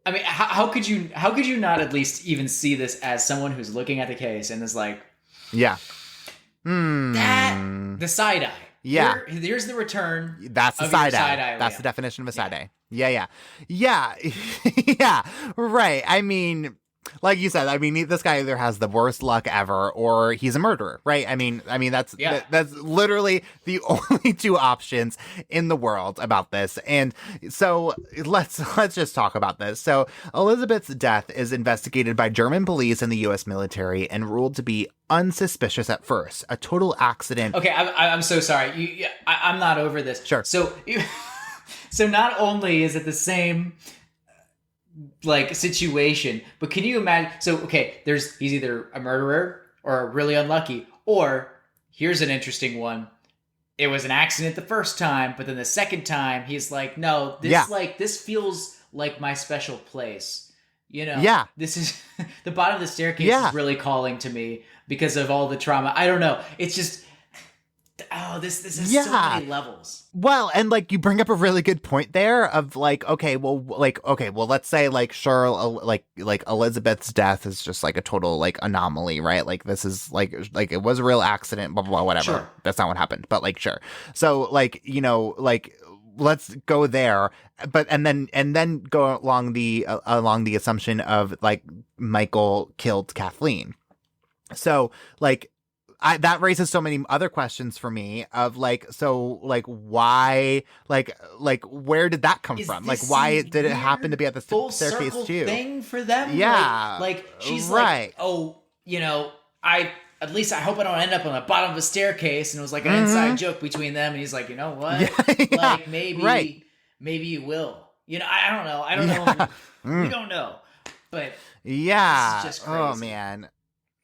I mean, how could you not at least even see this as someone who's looking at the case and is like, the side eye. Yeah. Here's the return. That's the side eye. That's the definition of a side eye. Yeah. Yeah. Right. I mean, like you said, I mean, this guy either has the worst luck ever or he's a murderer, right? I mean, that's literally the only 2 options in the world about this. And so let's just talk about this. So Elizabeth's death is investigated by German police and the U.S. military and ruled to be unsuspicious at first. A total accident. Okay, I'm so sorry. I'm not over this. Sure. So not only is it the same like situation, but can you imagine? So okay, he's either a murderer or really unlucky, or here's an interesting one. It was an accident the first time, but then the second time he's like, no, this feels like my special place. You know, this is the bottom of the staircase is really calling to me because of all the trauma. I don't know. It's just, this is so many levels. Well, and like you bring up a really good point there of okay, well, let's say sure, like Elizabeth's death is just like a total like anomaly, right? Like this is like it was a real accident, blah, blah, blah, whatever. Sure. That's not what happened, but sure. So let's go there, but and then go along the assumption of Michael killed Kathleen. So that raises so many other questions for me of why where did that come from? Why did it happen to be at the staircase too? Thing for them? Yeah. She's right. At least I hope I don't end up on the bottom of a staircase. And it was like an inside joke between them. And he's like, you know what? Maybe you will. I don't know. We don't know. But yeah. This is just crazy. Oh man.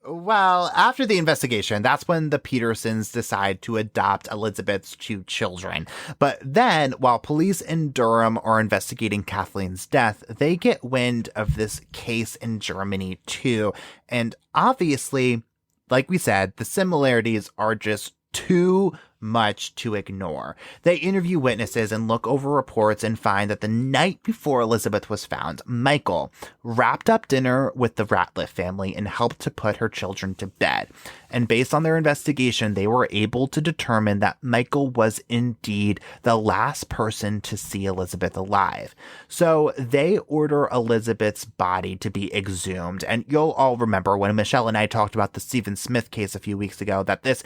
Well, after the investigation, that's when the Petersons decide to adopt Elizabeth's 2 children. But then, while police in Durham are investigating Kathleen's death, they get wind of this case in Germany too. And obviously, like we said, the similarities are just too much to ignore. They interview witnesses and look over reports and find that the night before Elizabeth was found, Michael wrapped up dinner with the Ratliff family and helped to put her children to bed. And based on their investigation, they were able to determine that Michael was indeed the last person to see Elizabeth alive. So they order Elizabeth's body to be exhumed. And you'll all remember when Michelle and I talked about the Stephen Smith case a few weeks ago that this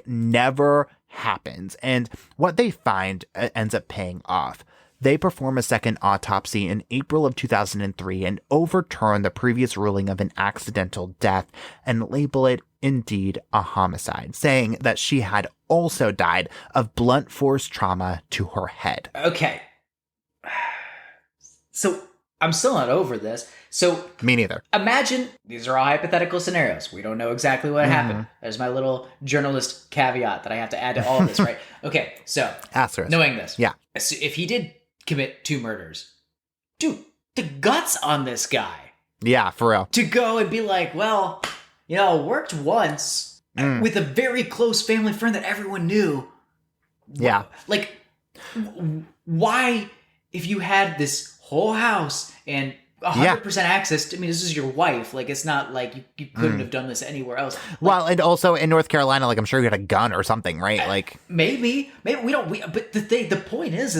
never happens, and what they find ends up paying off. They perform a second autopsy in April of 2003 and overturn the previous ruling of an accidental death and label it indeed a homicide, saying that she had also died of blunt force trauma to her head. Okay. So I'm still not over this. So me neither. Imagine these are all hypothetical scenarios. We don't know exactly what happened. There's my little journalist caveat that I have to add to all of this, right? Okay, so asterisk. Knowing this, so if he did commit 2 murders, dude, the guts on this guy. Yeah, for real. To go and be like, well, worked once with a very close family friend that everyone knew. Yeah. Why, if you had this whole house and 100% access to, this is your wife. It's not like you couldn't have done this anywhere else. Well, and also in North Carolina, I'm sure you had a gun or something, right? Maybe we don't. But the point is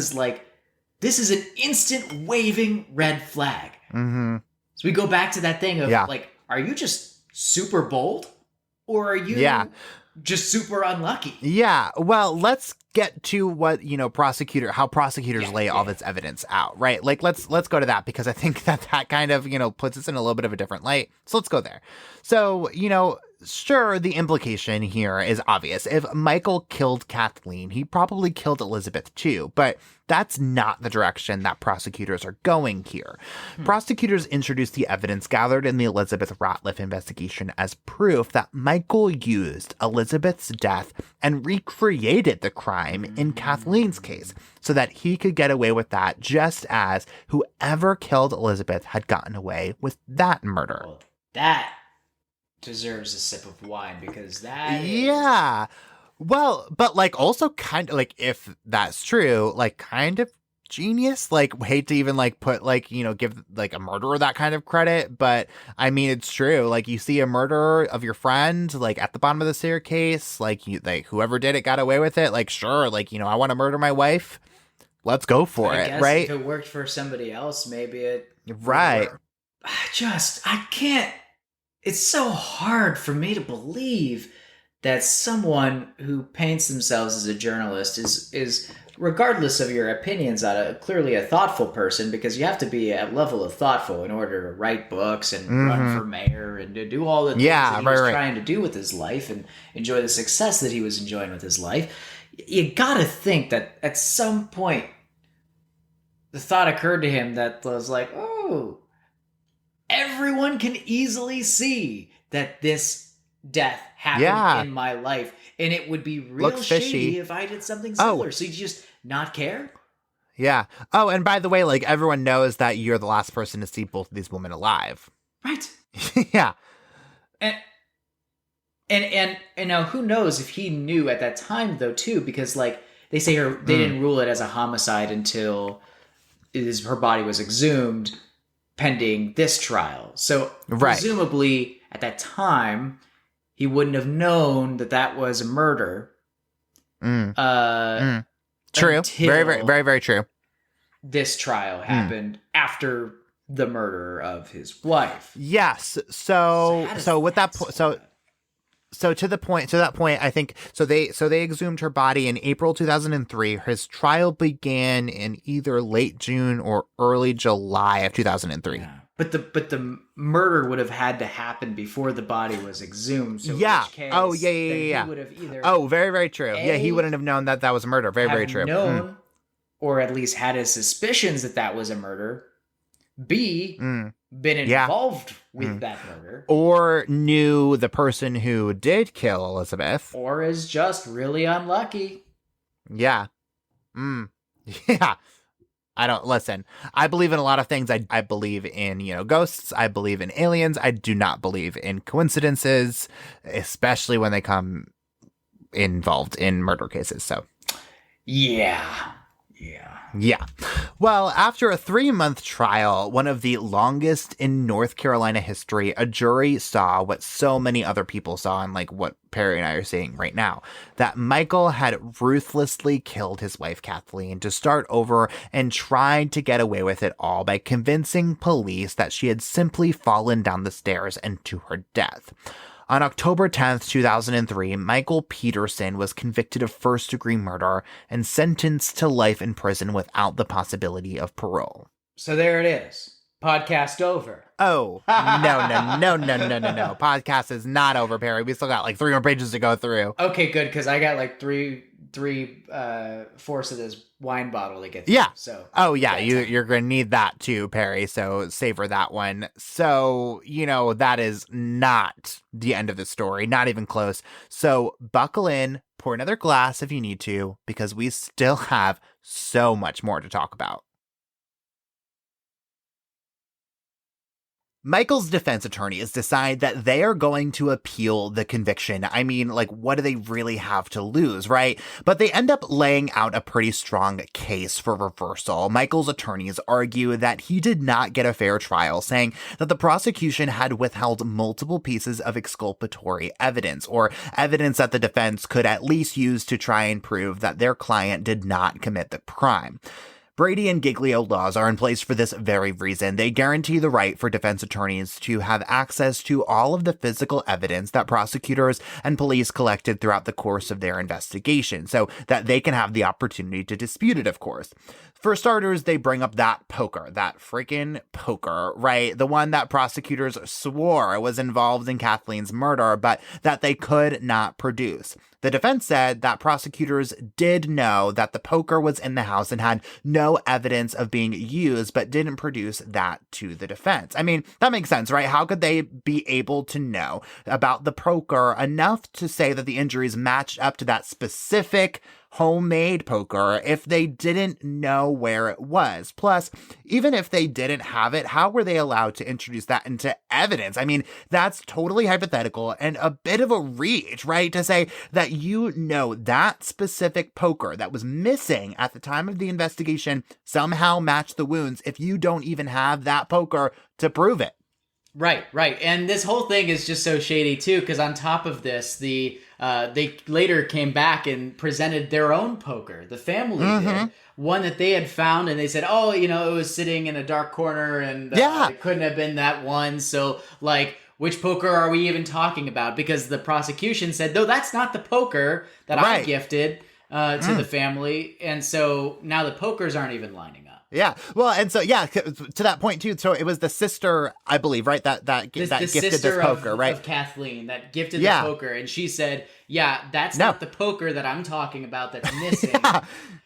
this is an instant waving red flag. Mm-hmm. So we go back to that thing of are you just super bold, or are you just super unlucky? Yeah. Well, let's get to what how prosecutors lay all this evidence out, right? Let's go to that, because I think that kind of puts us in a little bit of a different light. So let's go there. So sure, the implication here is obvious. If Michael killed Kathleen, he probably killed Elizabeth too, but that's not the direction that prosecutors are going here. Prosecutors introduced the evidence gathered in the Elizabeth Ratliff investigation as proof that Michael used Elizabeth's death and recreated the crime in Kathleen's case so that he could get away with that, just as whoever killed Elizabeth had gotten away with that murder. Well, that deserves a sip of wine, because that is... Well, but also kind of if that's true, kind of genius. Hate to even put give a murderer that kind of credit, but it's true. You see a murder of your friend at the bottom of the staircase, whoever did it got away with it. Sure, I want to murder my wife. Let's go for I it, guess right? If it worked for somebody else, maybe it right. I can't. It's so hard for me to believe that someone who paints themselves as a journalist is regardless of your opinions, clearly a thoughtful person, because you have to be a level of thoughtful in order to write books and run for mayor and to do all the things that he was trying to do with his life and enjoy the success that he was enjoying with his life. You gotta think that at some point the thought occurred to him that was everyone can easily see that this death happened in my life. And it would be real Looks fishy. shady if I did something similar. So you just not care? Yeah. Oh, and by the way, like, everyone knows that you're the last person to see both of these women alive. Right. Yeah. And now who knows if he knew at that time though too, because like they say they didn't rule it as a homicide until her body was exhumed pending this trial. So presumably at that time he wouldn't have known that was a murder. True. Very, very, very, very true. This trial happened after the murder of his wife. Yes. So with that point, so to that point, I think they exhumed her body in April 2003. His trial began in either late June or early July of 2003. Yeah. But the murder would have had to happen before the body was exhumed. So yeah. In which case, He would have either very, very true. He wouldn't have known that was a murder. Very, very true. Known, or at least had his suspicions that was a murder. B, been involved with that murder. Or knew the person who did kill Elizabeth. Or is just really unlucky. Yeah. Yeah. I believe in a lot of things. I believe in, ghosts. I believe in aliens. I do not believe in coincidences, especially when they come involved in murder cases. So. Yeah. Yeah. Well, after a 3-month trial, one of the longest in North Carolina history, a jury saw what so many other people saw, and like what Perry and I are seeing right now, that Michael had ruthlessly killed his wife, Kathleen, to start over and tried to get away with it all by convincing police that she had simply fallen down the stairs and to her death. On October 10th, 2003, Michael Peterson was convicted of first-degree murder and sentenced to life in prison without the possibility of parole. So there it is. Podcast over. Oh, no. Podcast is not over, Perry. We still got like 3 more pages to go through. Okay, good, because I got like three-fourths of this wine bottle to get through. Yeah. So. Oh, yeah. You're going to need that too, Perry. So savor that one. So, that is not the end of the story. Not even close. So buckle in, pour another glass if you need to, because we still have so much more to talk about. Michael's defense attorneys decide that they are going to appeal the conviction. I mean, like, what do they really have to lose, right? But they end up laying out a pretty strong case for reversal. Michael's attorneys argue that he did not get a fair trial, saying that the prosecution had withheld multiple pieces of exculpatory evidence, or evidence that the defense could at least use to try and prove that their client did not commit the crime. Brady and Giglio laws are in place for this very reason. They guarantee the right for defense attorneys to have access to all of the physical evidence that prosecutors and police collected throughout the course of their investigation, so that they can have the opportunity to dispute it, of course. For starters, they bring up that freaking poker, right? The one that prosecutors swore was involved in Kathleen's murder, but that they could not produce. The defense said that prosecutors did know that the poker was in the house and had no evidence of being used, but didn't produce that to the defense. I mean, that makes sense, right? How could they be able to know about the poker enough to say that the injuries matched up to that specific homemade poker if they didn't know where it was? Plus, even if they didn't have it, how were they allowed to introduce that into evidence? I mean, that's totally hypothetical and a bit of a reach, right? To say that that specific poker that was missing at the time of the investigation somehow matched the wounds if you don't even have that poker to prove it. Right. And this whole thing is just so shady too, because on top of this, they later came back and presented their own poker. The family did. One that they had found, and they said, it was sitting in a dark corner, and it couldn't have been that one. So, like, which poker are we even talking about? Because the prosecution said, no, that's not the poker that I gifted to the family. And so now the pokers aren't even lining up. Yeah. Well, and so, to that point too. So it was the sister, I believe, right? That gifted this poker, right? Of Kathleen that gifted the poker. And she said, that's not the poker that I'm talking about that's missing.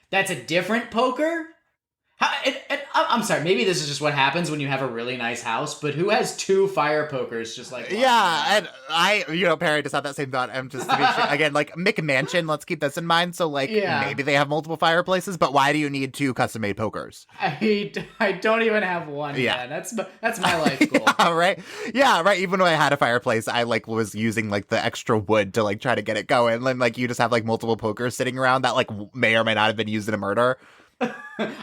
That's a different poker? I'm sorry, maybe this is just what happens when you have a really nice house, but who has 2 fire pokers just like... Yeah, and Perry just had that same thought. I'm just to be sure. Again, like, McMansion, let's keep this in mind. So, like, maybe they have multiple fireplaces, but why do you need 2 custom-made pokers? I don't even have one. Yeah. Man. That's my life goal. Yeah, right? Yeah, right. Even when I had a fireplace, I, like, was using, like, the extra wood to, like, try to get it going. And, like, you just have, like, multiple pokers sitting around that, like, may or may not have been used in a murder.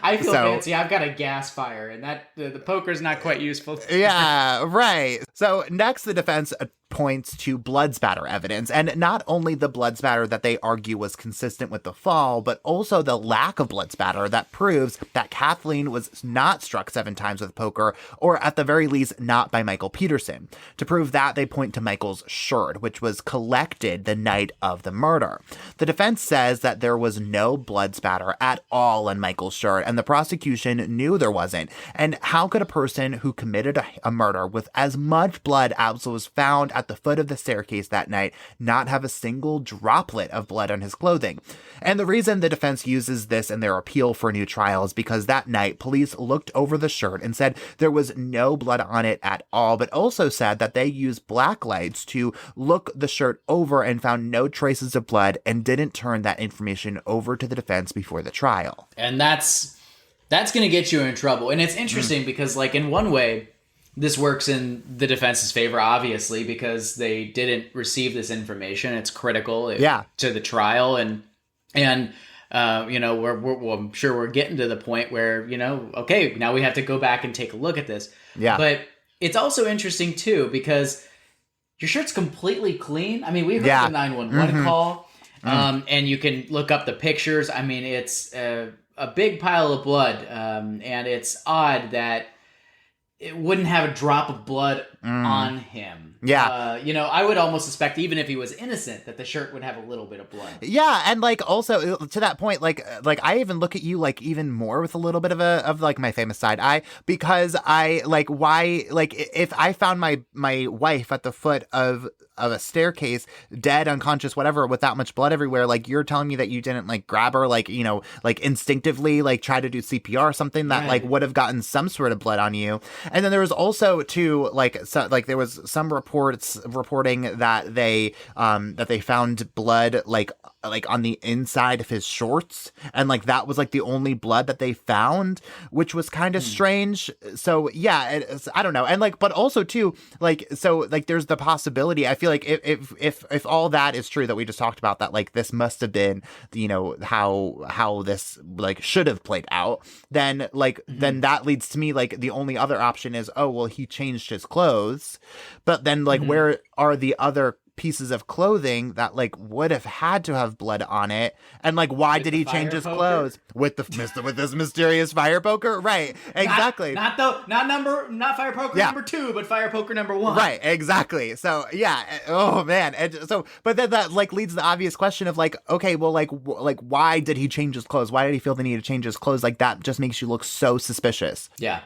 I feel fancy. I've got a gas fire, and that the poker's not quite useful. Yeah, right. So next, the defense points to blood spatter evidence, and not only the blood spatter that they argue was consistent with the fall, but also the lack of blood spatter that proves that Kathleen was not struck 7 times with poker, or at the very least, not by Michael Peterson. To prove that, they point to Michael's shirt, which was collected the night of the murder. The defense says that there was no blood spatter at all on Michael's shirt, and the prosecution knew there wasn't. And how could a person who committed a murder with as much blood as was found at the foot of the staircase that night not have a single droplet of blood on his clothing? And the reason the defense uses this in their appeal for a new trial is because that night police looked over the shirt and said there was no blood on it at all, but also said that they used black lights to look the shirt over and found no traces of blood and didn't turn that information over to the defense before the trial. And that's going to get you in trouble. And it's interesting because, like, in one way, this works in the defense's favor, obviously, because they didn't receive this information. It's critical to the trial. And you know, I'm sure we're getting to the point where, you know, okay, now we have to go back and take a look at this. Yeah. But it's also interesting, too, because your shirt's completely clean. I mean, we heard the 911 call, and you can look up the pictures. I mean, it's a big pile of blood, and it's odd that it wouldn't have a drop of blood on him. Yeah. You know, I would almost suspect, even if he was innocent, that the shirt would have a little bit of blood. Yeah, and, like, also, to that point, like I even look at you, like, even more with a little bit of like, my famous side eye, because I, like, why, like, if I found my wife at the foot of a staircase, dead, unconscious, whatever, with that much blood everywhere, like, you're telling me that you didn't, like, grab her, like, you know, like, instinctively, like, try to do CPR or something that, like, would have gotten some sort of blood on you. And then there was also, too, like, there was some reports reporting that they found blood, like on the inside of his shorts, and, like, that was, like, the only blood that they found, which was kind of strange. So, yeah, I don't know. And, like, but also, too, like, so, like, there's the possibility, I feel like if all that is true that we just talked about, that, like, this must have been, you know, how this, like, should have played out, then, like, then that leads to me, like, the only other option is, oh, well, he changed his clothes, but then, like, where are the other pieces of clothing that, like, would have had to have blood on it, and, like, why did he change his clothes with this mysterious fire poker? Right, exactly. Not fire poker number 2, but fire poker number 1. Right, exactly. So yeah, oh man, and so, but then that, like, leads to the obvious question of, like, okay, well, like why did he change his clothes? Why did he feel the need to change his clothes? Like, that just makes you look so suspicious. Yeah.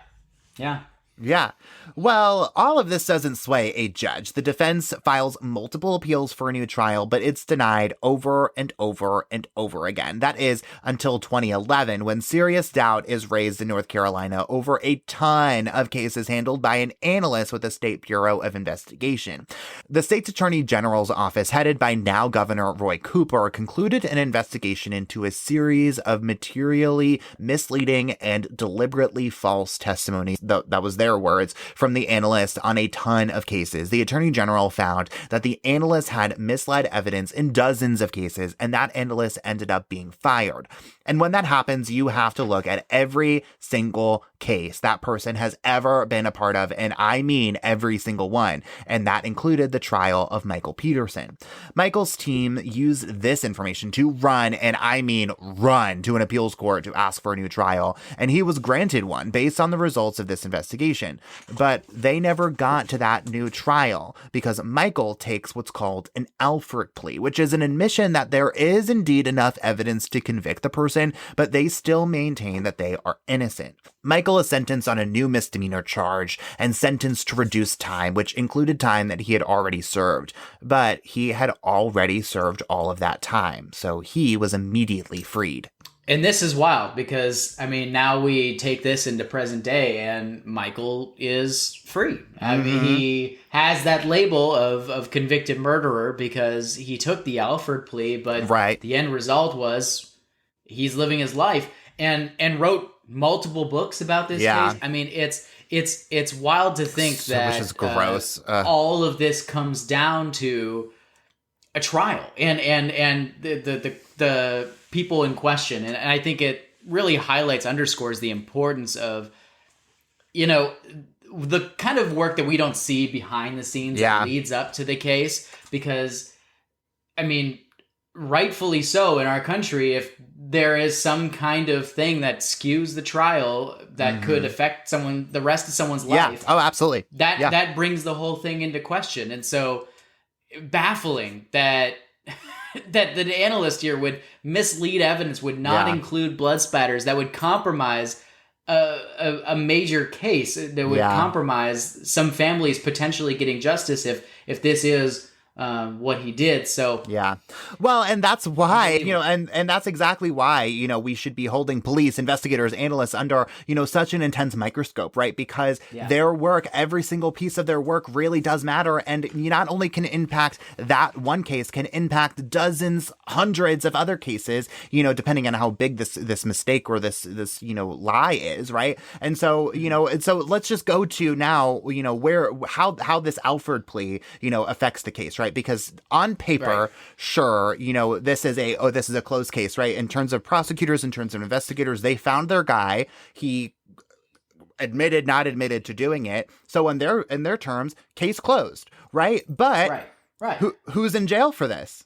Yeah. Well, all of this doesn't sway a judge. The defense files multiple appeals for a new trial, but it's denied over and over and over again. That is until 2011, when serious doubt is raised in North Carolina over a ton of cases handled by an analyst with the State Bureau of Investigation. The state's attorney general's office, headed by now Governor Roy Cooper, concluded an investigation into a series of materially misleading and deliberately false testimonies. That was their words from the analyst on a ton of cases. The attorney general found that the analyst had misled evidence in dozens of cases, and that analyst ended up being fired. And when that happens, you have to look at every single case that person has ever been a part of, and I mean every single one, and that included the trial of Michael Peterson. Michael's team used this information to run, and I mean run, to an appeals court to ask for a new trial, and he was granted one based on the results of this investigation. But they never got to that new trial because Michael takes what's called an Alford plea, which is an admission that there is indeed enough evidence to convict the person, but they still maintain that they are innocent. Michael is sentenced on a new misdemeanor charge and sentenced to reduced time, which included time that he had already served. But he had already served all of that time, so he was immediately freed. And this is wild because, I mean, now we take this into present day and Michael is free. I mean, he has that label of convicted murderer because he took the Alford plea, but the end result was he's living his life and wrote multiple books about this case. I mean, it's wild to think that which is gross. All of this comes down to a trial and the people in question. And I think it really underscores the importance of, you know, the kind of work that we don't see behind the scenes that leads up to the case. Because, I mean, rightfully so in our country, if there is some kind of thing that skews the trial that could affect the rest of someone's life. Oh, absolutely. That brings the whole thing into question. And so baffling that that the analyst here would mislead evidence, would not include blood spatters that would compromise a major case, that would compromise some families potentially getting justice if this is what he did. So well, and that's why, you know, and that's exactly why, you know, we should be holding police, investigators, analysts under, you know, such an intense microscope, right? Because their work, every single piece of their work really does matter. And you not only can impact that one case, can impact dozens, hundreds of other cases, you know, depending on how big this mistake or this, you know, lie is, right? And so, you know, and so let's just go to now, you know, how this Alford plea, you know, affects the case, right? Because on paper, sure, you know, this is a closed case, right? In terms of prosecutors, in terms of investigators, they found their guy. He not admitted to doing it. So in their terms, case closed, right? But who's in jail for this?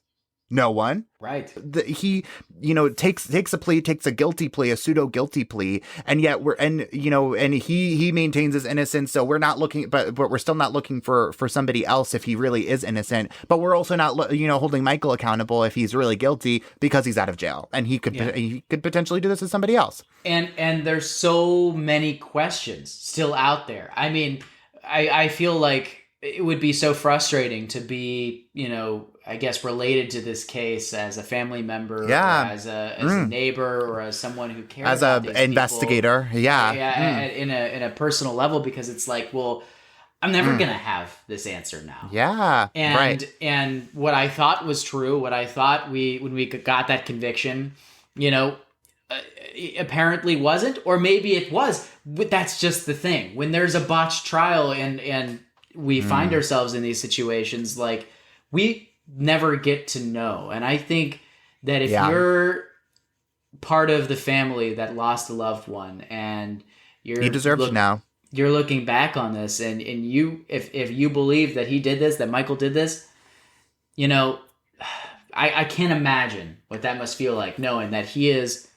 No one. Right. He, you know, takes a plea, takes a guilty plea, a pseudo guilty plea, and yet he maintains his innocence. So we're not looking, but we're still not looking for somebody else if he really is innocent. But we're also not, you know, holding Michael accountable if he's really guilty because he's out of jail and he could potentially do this to somebody else. And there's so many questions still out there. I mean, I feel like it would be so frustrating to be, you know, I guess related to this case as a family member, or as a neighbor, or as someone who cares as about an investigator, in a personal level, because it's like, well, I'm never gonna have this answer now. And what I thought was true, what I thought when we got that conviction, you know, apparently wasn't, or maybe it was. But that's just the thing. When there's a botched trial and we find ourselves in these situations, like, we never get to know. And I think that if you're part of the family that lost a loved one and he deserves it now, you're looking back on this and you, if you believe that he did this, that Michael did this, you know, I can't imagine what that must feel like, knowing that he is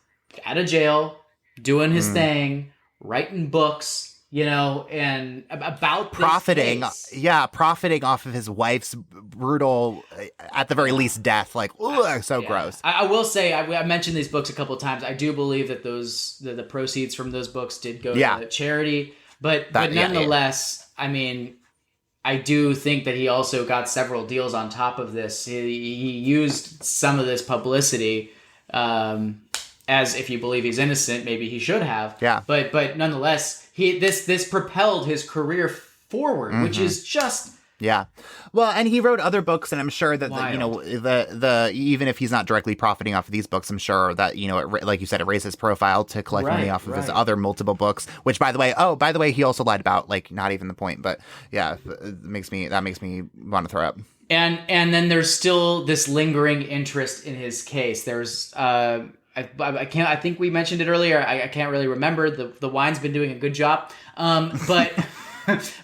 out of jail, doing his thing, writing books, you know, and about profiting off of his wife's brutal, at the very least, death. Like, ugh, so gross. I will say, I mentioned these books a couple of times. I do believe that the proceeds from those books did go to charity, but nonetheless, I mean, I do think that he also got several deals on top of this. He used some of this publicity, as, if you believe he's innocent, maybe he should have. Yeah. But nonetheless, this propelled his career forward, which is just well, and he wrote other books, and I'm sure that you know, the even if he's not directly profiting off of these books, I'm sure that, you know, like you said, it raised his profile to collect money off of his other multiple books. Which, by the way, he also lied about, like, not even the point. But that makes me want to throw up. And then there's still this lingering interest in his case. There's I think we mentioned it earlier. I can't really remember. The wine's been doing a good job.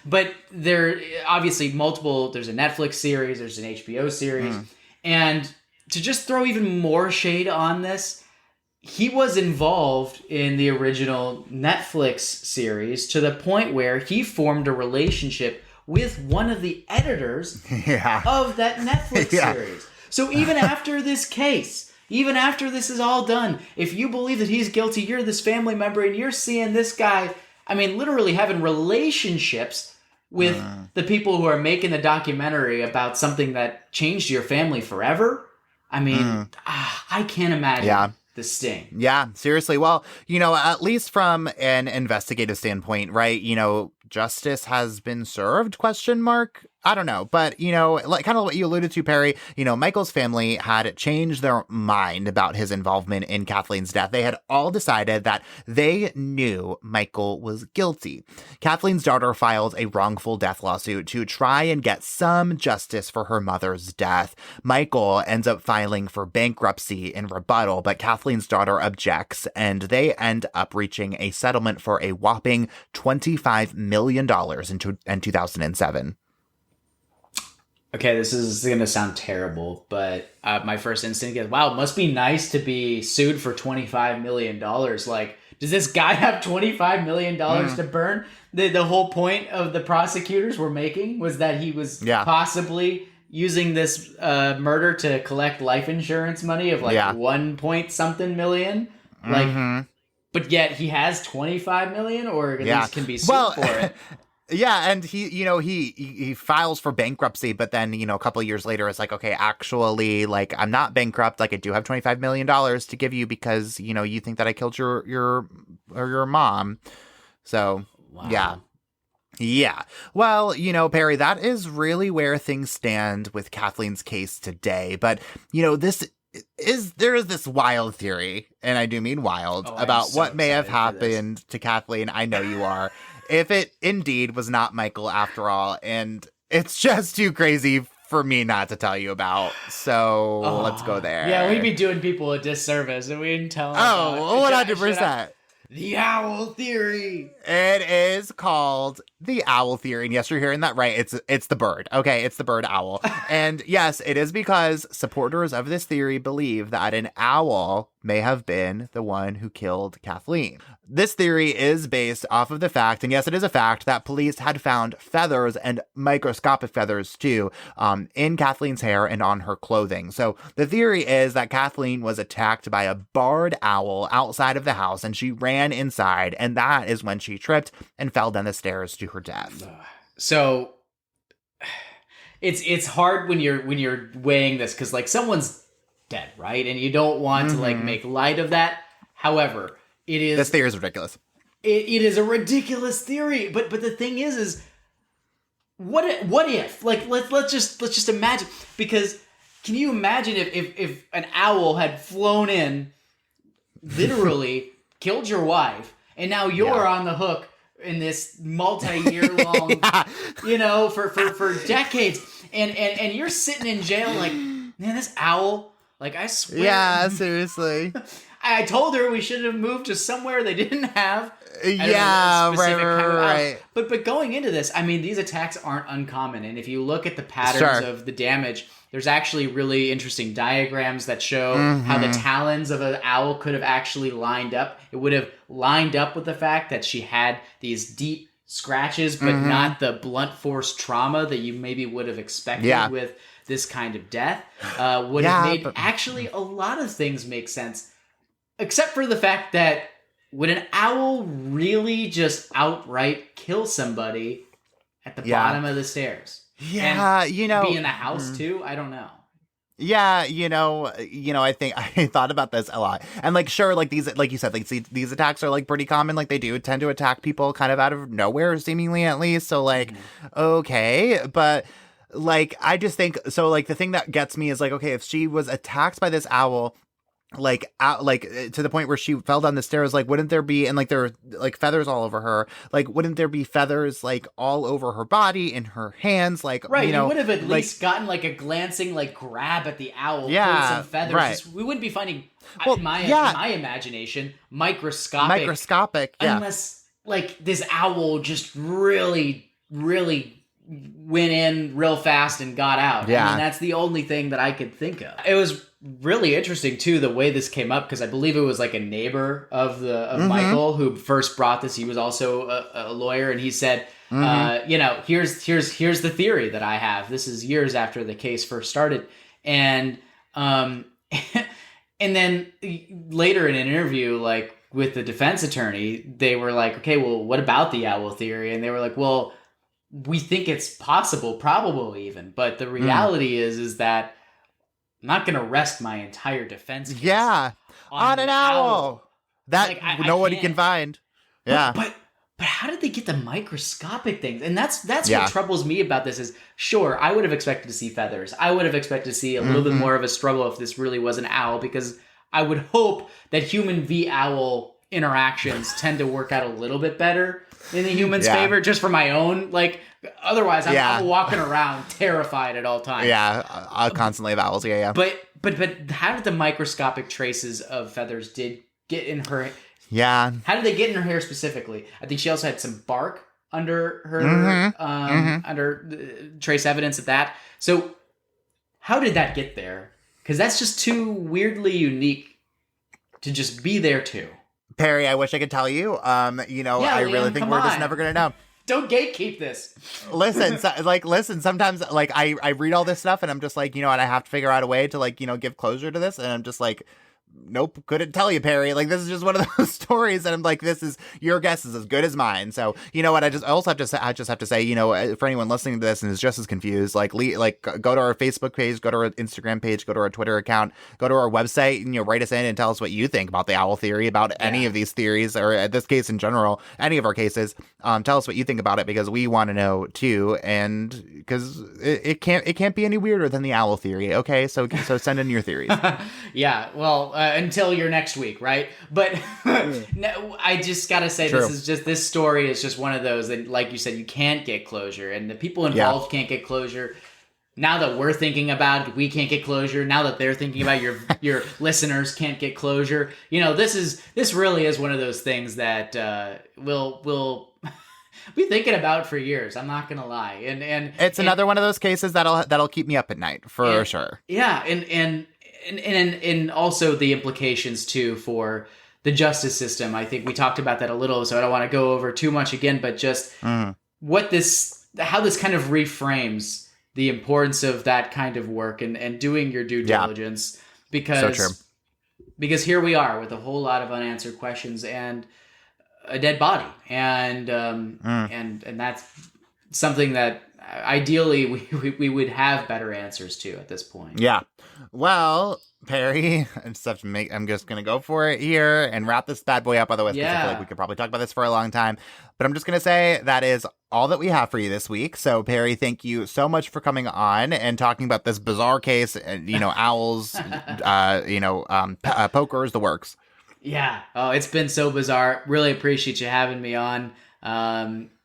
But there obviously there's a Netflix series, there's an HBO series. And to just throw even more shade on this, he was involved in the original Netflix series to the point where he formed a relationship with one of the editors of that Netflix series. So even after this case, even after this is all done, if you believe that he's guilty, you're this family member and you're seeing this guy, I mean, literally having relationships with the people who are making the documentary about something that changed your family forever. I mean, I can't imagine the sting. Yeah, seriously. Well, at least from an investigative standpoint, right? Justice has been served, question mark. I don't know. But, like kind of what you alluded to, Perry, Michael's family had changed their mind about his involvement in Kathleen's death. They had all decided that they knew Michael was guilty. Kathleen's daughter filed a wrongful death lawsuit to try and get some justice for her mother's death. Michael ends up filing for bankruptcy in rebuttal, but Kathleen's daughter objects, and they end up reaching a settlement for a whopping $25 million in 2007. Okay, this is going to sound terrible, but my first instinct is, wow, it must be nice to be sued for $25 million. Like, does this guy have $25 million to burn? The whole point of the prosecutors were making was that he was possibly using this murder to collect life insurance money of like 1 point something million. Like, but yet he has 25 million, or at least can be sued for it. Yeah, and he files for bankruptcy, but then, a couple of years later, it's like, okay, actually, like, I'm not bankrupt. Like, I do have $25 million to give you because, you think that I killed your mom. So, wow. Yeah. Well, Perry, that is really where things stand with Kathleen's case today. But, there is this wild theory, and I do mean wild, about what may have happened to Kathleen. I know you are. If it indeed was not Michael after all, and it's just too crazy for me not to tell you about. So let's go there. Yeah, we'd be doing people a disservice if we didn't tell them. Oh, 100%. The owl theory. It is called the owl theory. And yes, you're hearing that right. It's the bird. Okay, it's the bird owl. And yes, it is because supporters of this theory believe that an owl may have been the one who killed Kathleen. This theory is based off of the fact, and yes, it is a fact, that police had found feathers and microscopic feathers too in Kathleen's hair and on her clothing. So the theory is that Kathleen was attacked by a barred owl outside of the house, and she ran inside, and that is when she tripped and fell down the stairs to her death. So it's hard when you're weighing this, because like someone's dead, right? And you don't want to like make light of that. However, this theory is ridiculous. It is a ridiculous theory, but the thing is what if like let's just imagine, because can you imagine if an owl had flown in, literally killed your wife, and now you're on the hook in this multi-year long, for decades, and you're sitting in jail like, man, this owl, like, I swear. Yeah, seriously. I told her we should have moved to somewhere they didn't have. Yeah, right. But going into this, I mean, these attacks aren't uncommon. And if you look at the patterns of the damage, there's actually really interesting diagrams that show how the talons of an owl could have actually lined up. It would have lined up with the fact that she had these deep scratches, but not the blunt force trauma that you maybe would have expected with this kind of death. Would have made actually a lot of things make sense. Except for the fact that would an owl really just outright kill somebody at the bottom of the stairs? Yeah, and be in the house too? I don't know. Yeah, I think I thought about this a lot. And like, sure, like these, like you said, like these attacks are like pretty common. Like they do tend to attack people kind of out of nowhere, seemingly at least. So like, okay, but like, I just think, so like the thing that gets me is like, okay, if she was attacked by this owl, like to the point where she fell down the stairs, like wouldn't there be, and like there are like feathers all over her, like wouldn't there be feathers like all over her body, in her hands, like right, you would have at least gotten like a glancing like grab at the owl, pull some feathers. Right. We wouldn't be finding, in my imagination, microscopic, unless like this owl just really went in real fast and got out. I mean, that's the only thing that I could think of. It was really interesting too, the way this came up, because I believe it was like a neighbor of Michael who first brought this. He was also a lawyer, and he said, here's the theory that I have. This is years after the case first started, and and then later in an interview, like with the defense attorney, they were like, okay, well, what about the owl theory? And they were like, well, we think it's possible, probable even, but the reality is that I'm not going to rest my entire defense case on an owl. That Like, nobody can't. can find. Yeah. But how did they get the microscopic things? And that's Yeah. what troubles me about this is, sure, I would have expected to see feathers. I would have expected to see a little bit more of a struggle if this really was an owl, because I would hope that human v owl interactions tend to work out a little bit better in the human's favor, just for my own, like, otherwise I'm walking around terrified at all times. Yeah, I constantly have owls. Yeah. But how did the microscopic traces of feathers get in her? Yeah. How did they get in her hair specifically? I think she also had some bark under her, under trace evidence of that. So how did that get there? Because that's just too weirdly unique to just be there too. Perry, I wish I could tell you. I really think we're just never going to know. Don't gatekeep this. Listen, sometimes like I read all this stuff and I'm just like, and I have to figure out a way to like, give closure to this. And I'm just like, nope, couldn't tell you, Perry. Like, this is just one of those stories, and I'm like, your guess is as good as mine. So, you know what? I just have to say, for anyone listening to this and is just as confused, like go to our Facebook page, go to our Instagram page, go to our Twitter account, go to our website, and write us in and tell us what you think about the owl theory, about any of these theories, or in this case in general, any of our cases. Tell us what you think about it, because we want to know too, and because it can't be any weirder than the owl theory. Okay, so send in your theories. Yeah, well, until your next week, right? But no, I just gotta say, True. this story is just one of those that, like you said, you can't get closure, and the people involved can't get closure. Now that we're thinking about it, we can't get closure. Now that they're thinking about your listeners can't get closure. This really is one of those things that we'll be thinking about for years. I'm not gonna lie, and it's another one of those cases that'll keep me up at night for sure. Yeah, and also the implications too for the justice system. I think we talked about that a little, so I don't want to go over too much again, but just how this kind of reframes the importance of that kind of work and doing your due diligence, because here we are with a whole lot of unanswered questions and a dead body, and that's something that ideally we would have better answers to at this point. Yeah. Well, Perry, I'm just going to go for it here and wrap this bad boy up. Otherwise, I feel like we could probably talk about this for a long time. But I'm just going to say that is all that we have for you this week. So, Perry, thank you so much for coming on and talking about this bizarre case. Owls, pokers, the works. Yeah. Oh, it's been so bizarre. Really appreciate you having me on.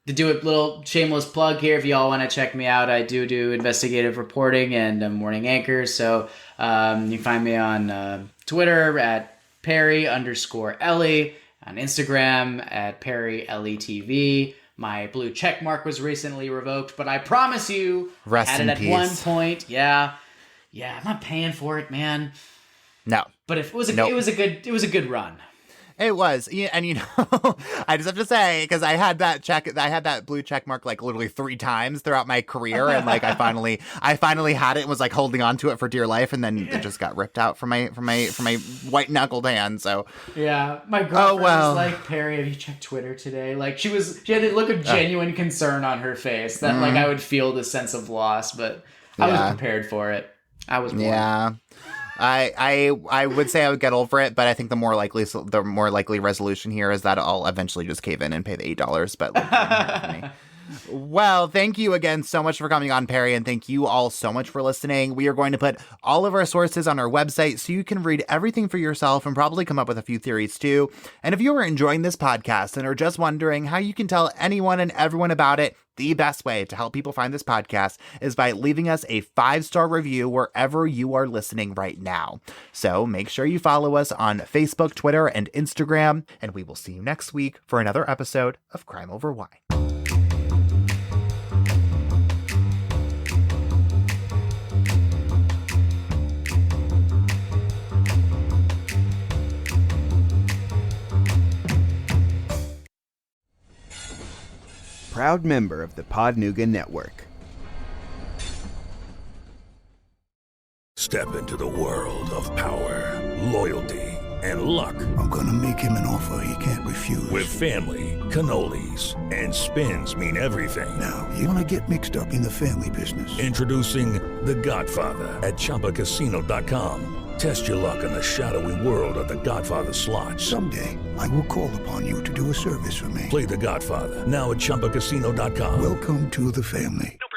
To do a little shameless plug here, if you all want to check me out, I do investigative reporting and a morning anchor. So you can find me on Twitter at Perry_Ellie, on Instagram at PerryLETV. My blue check mark was recently revoked, but I promise you, Rest had in it at peace. one point. Yeah, I'm not paying for it, man. No, but it was a good run. It was, and I just have to say, because I had that blue check mark like literally 3 times throughout my career, and like I finally had it and was like holding on to it for dear life, and then it just got ripped out from my white knuckled hand. So yeah, my girlfriend was like, Perry, have you checked Twitter today? Like she had the look of genuine concern on her face that like I would feel the sense of loss, but I was prepared for it. I was born. Yeah. I would say I would get over it, but I think the more likely resolution here is that I'll eventually just cave in and pay the $8. But like, me. Well, thank you again so much for coming on, Perry, and thank you all so much for listening. We are going to put all of our sources on our website so you can read everything for yourself and probably come up with a few theories too. And if you are enjoying this podcast and are just wondering how you can tell anyone and everyone about it, the best way to help people find this podcast is by leaving us a 5-star review wherever you are listening right now. So make sure you follow us on Facebook, Twitter, and Instagram, and we will see you next week for another episode of Crime Over Wine. Proud member of the Podnuga Network. Step into the world of power, loyalty, and luck. I'm gonna make him an offer he can't refuse. With family, cannolis, and spins mean everything. Now, you wanna get mixed up in the family business. Introducing The Godfather at ChumbaCasino.com. Test your luck in the shadowy world of The Godfather slot. Someday, I will call upon you to do a service for me. Play The Godfather, now at ChumbaCasino.com. Welcome to the family. No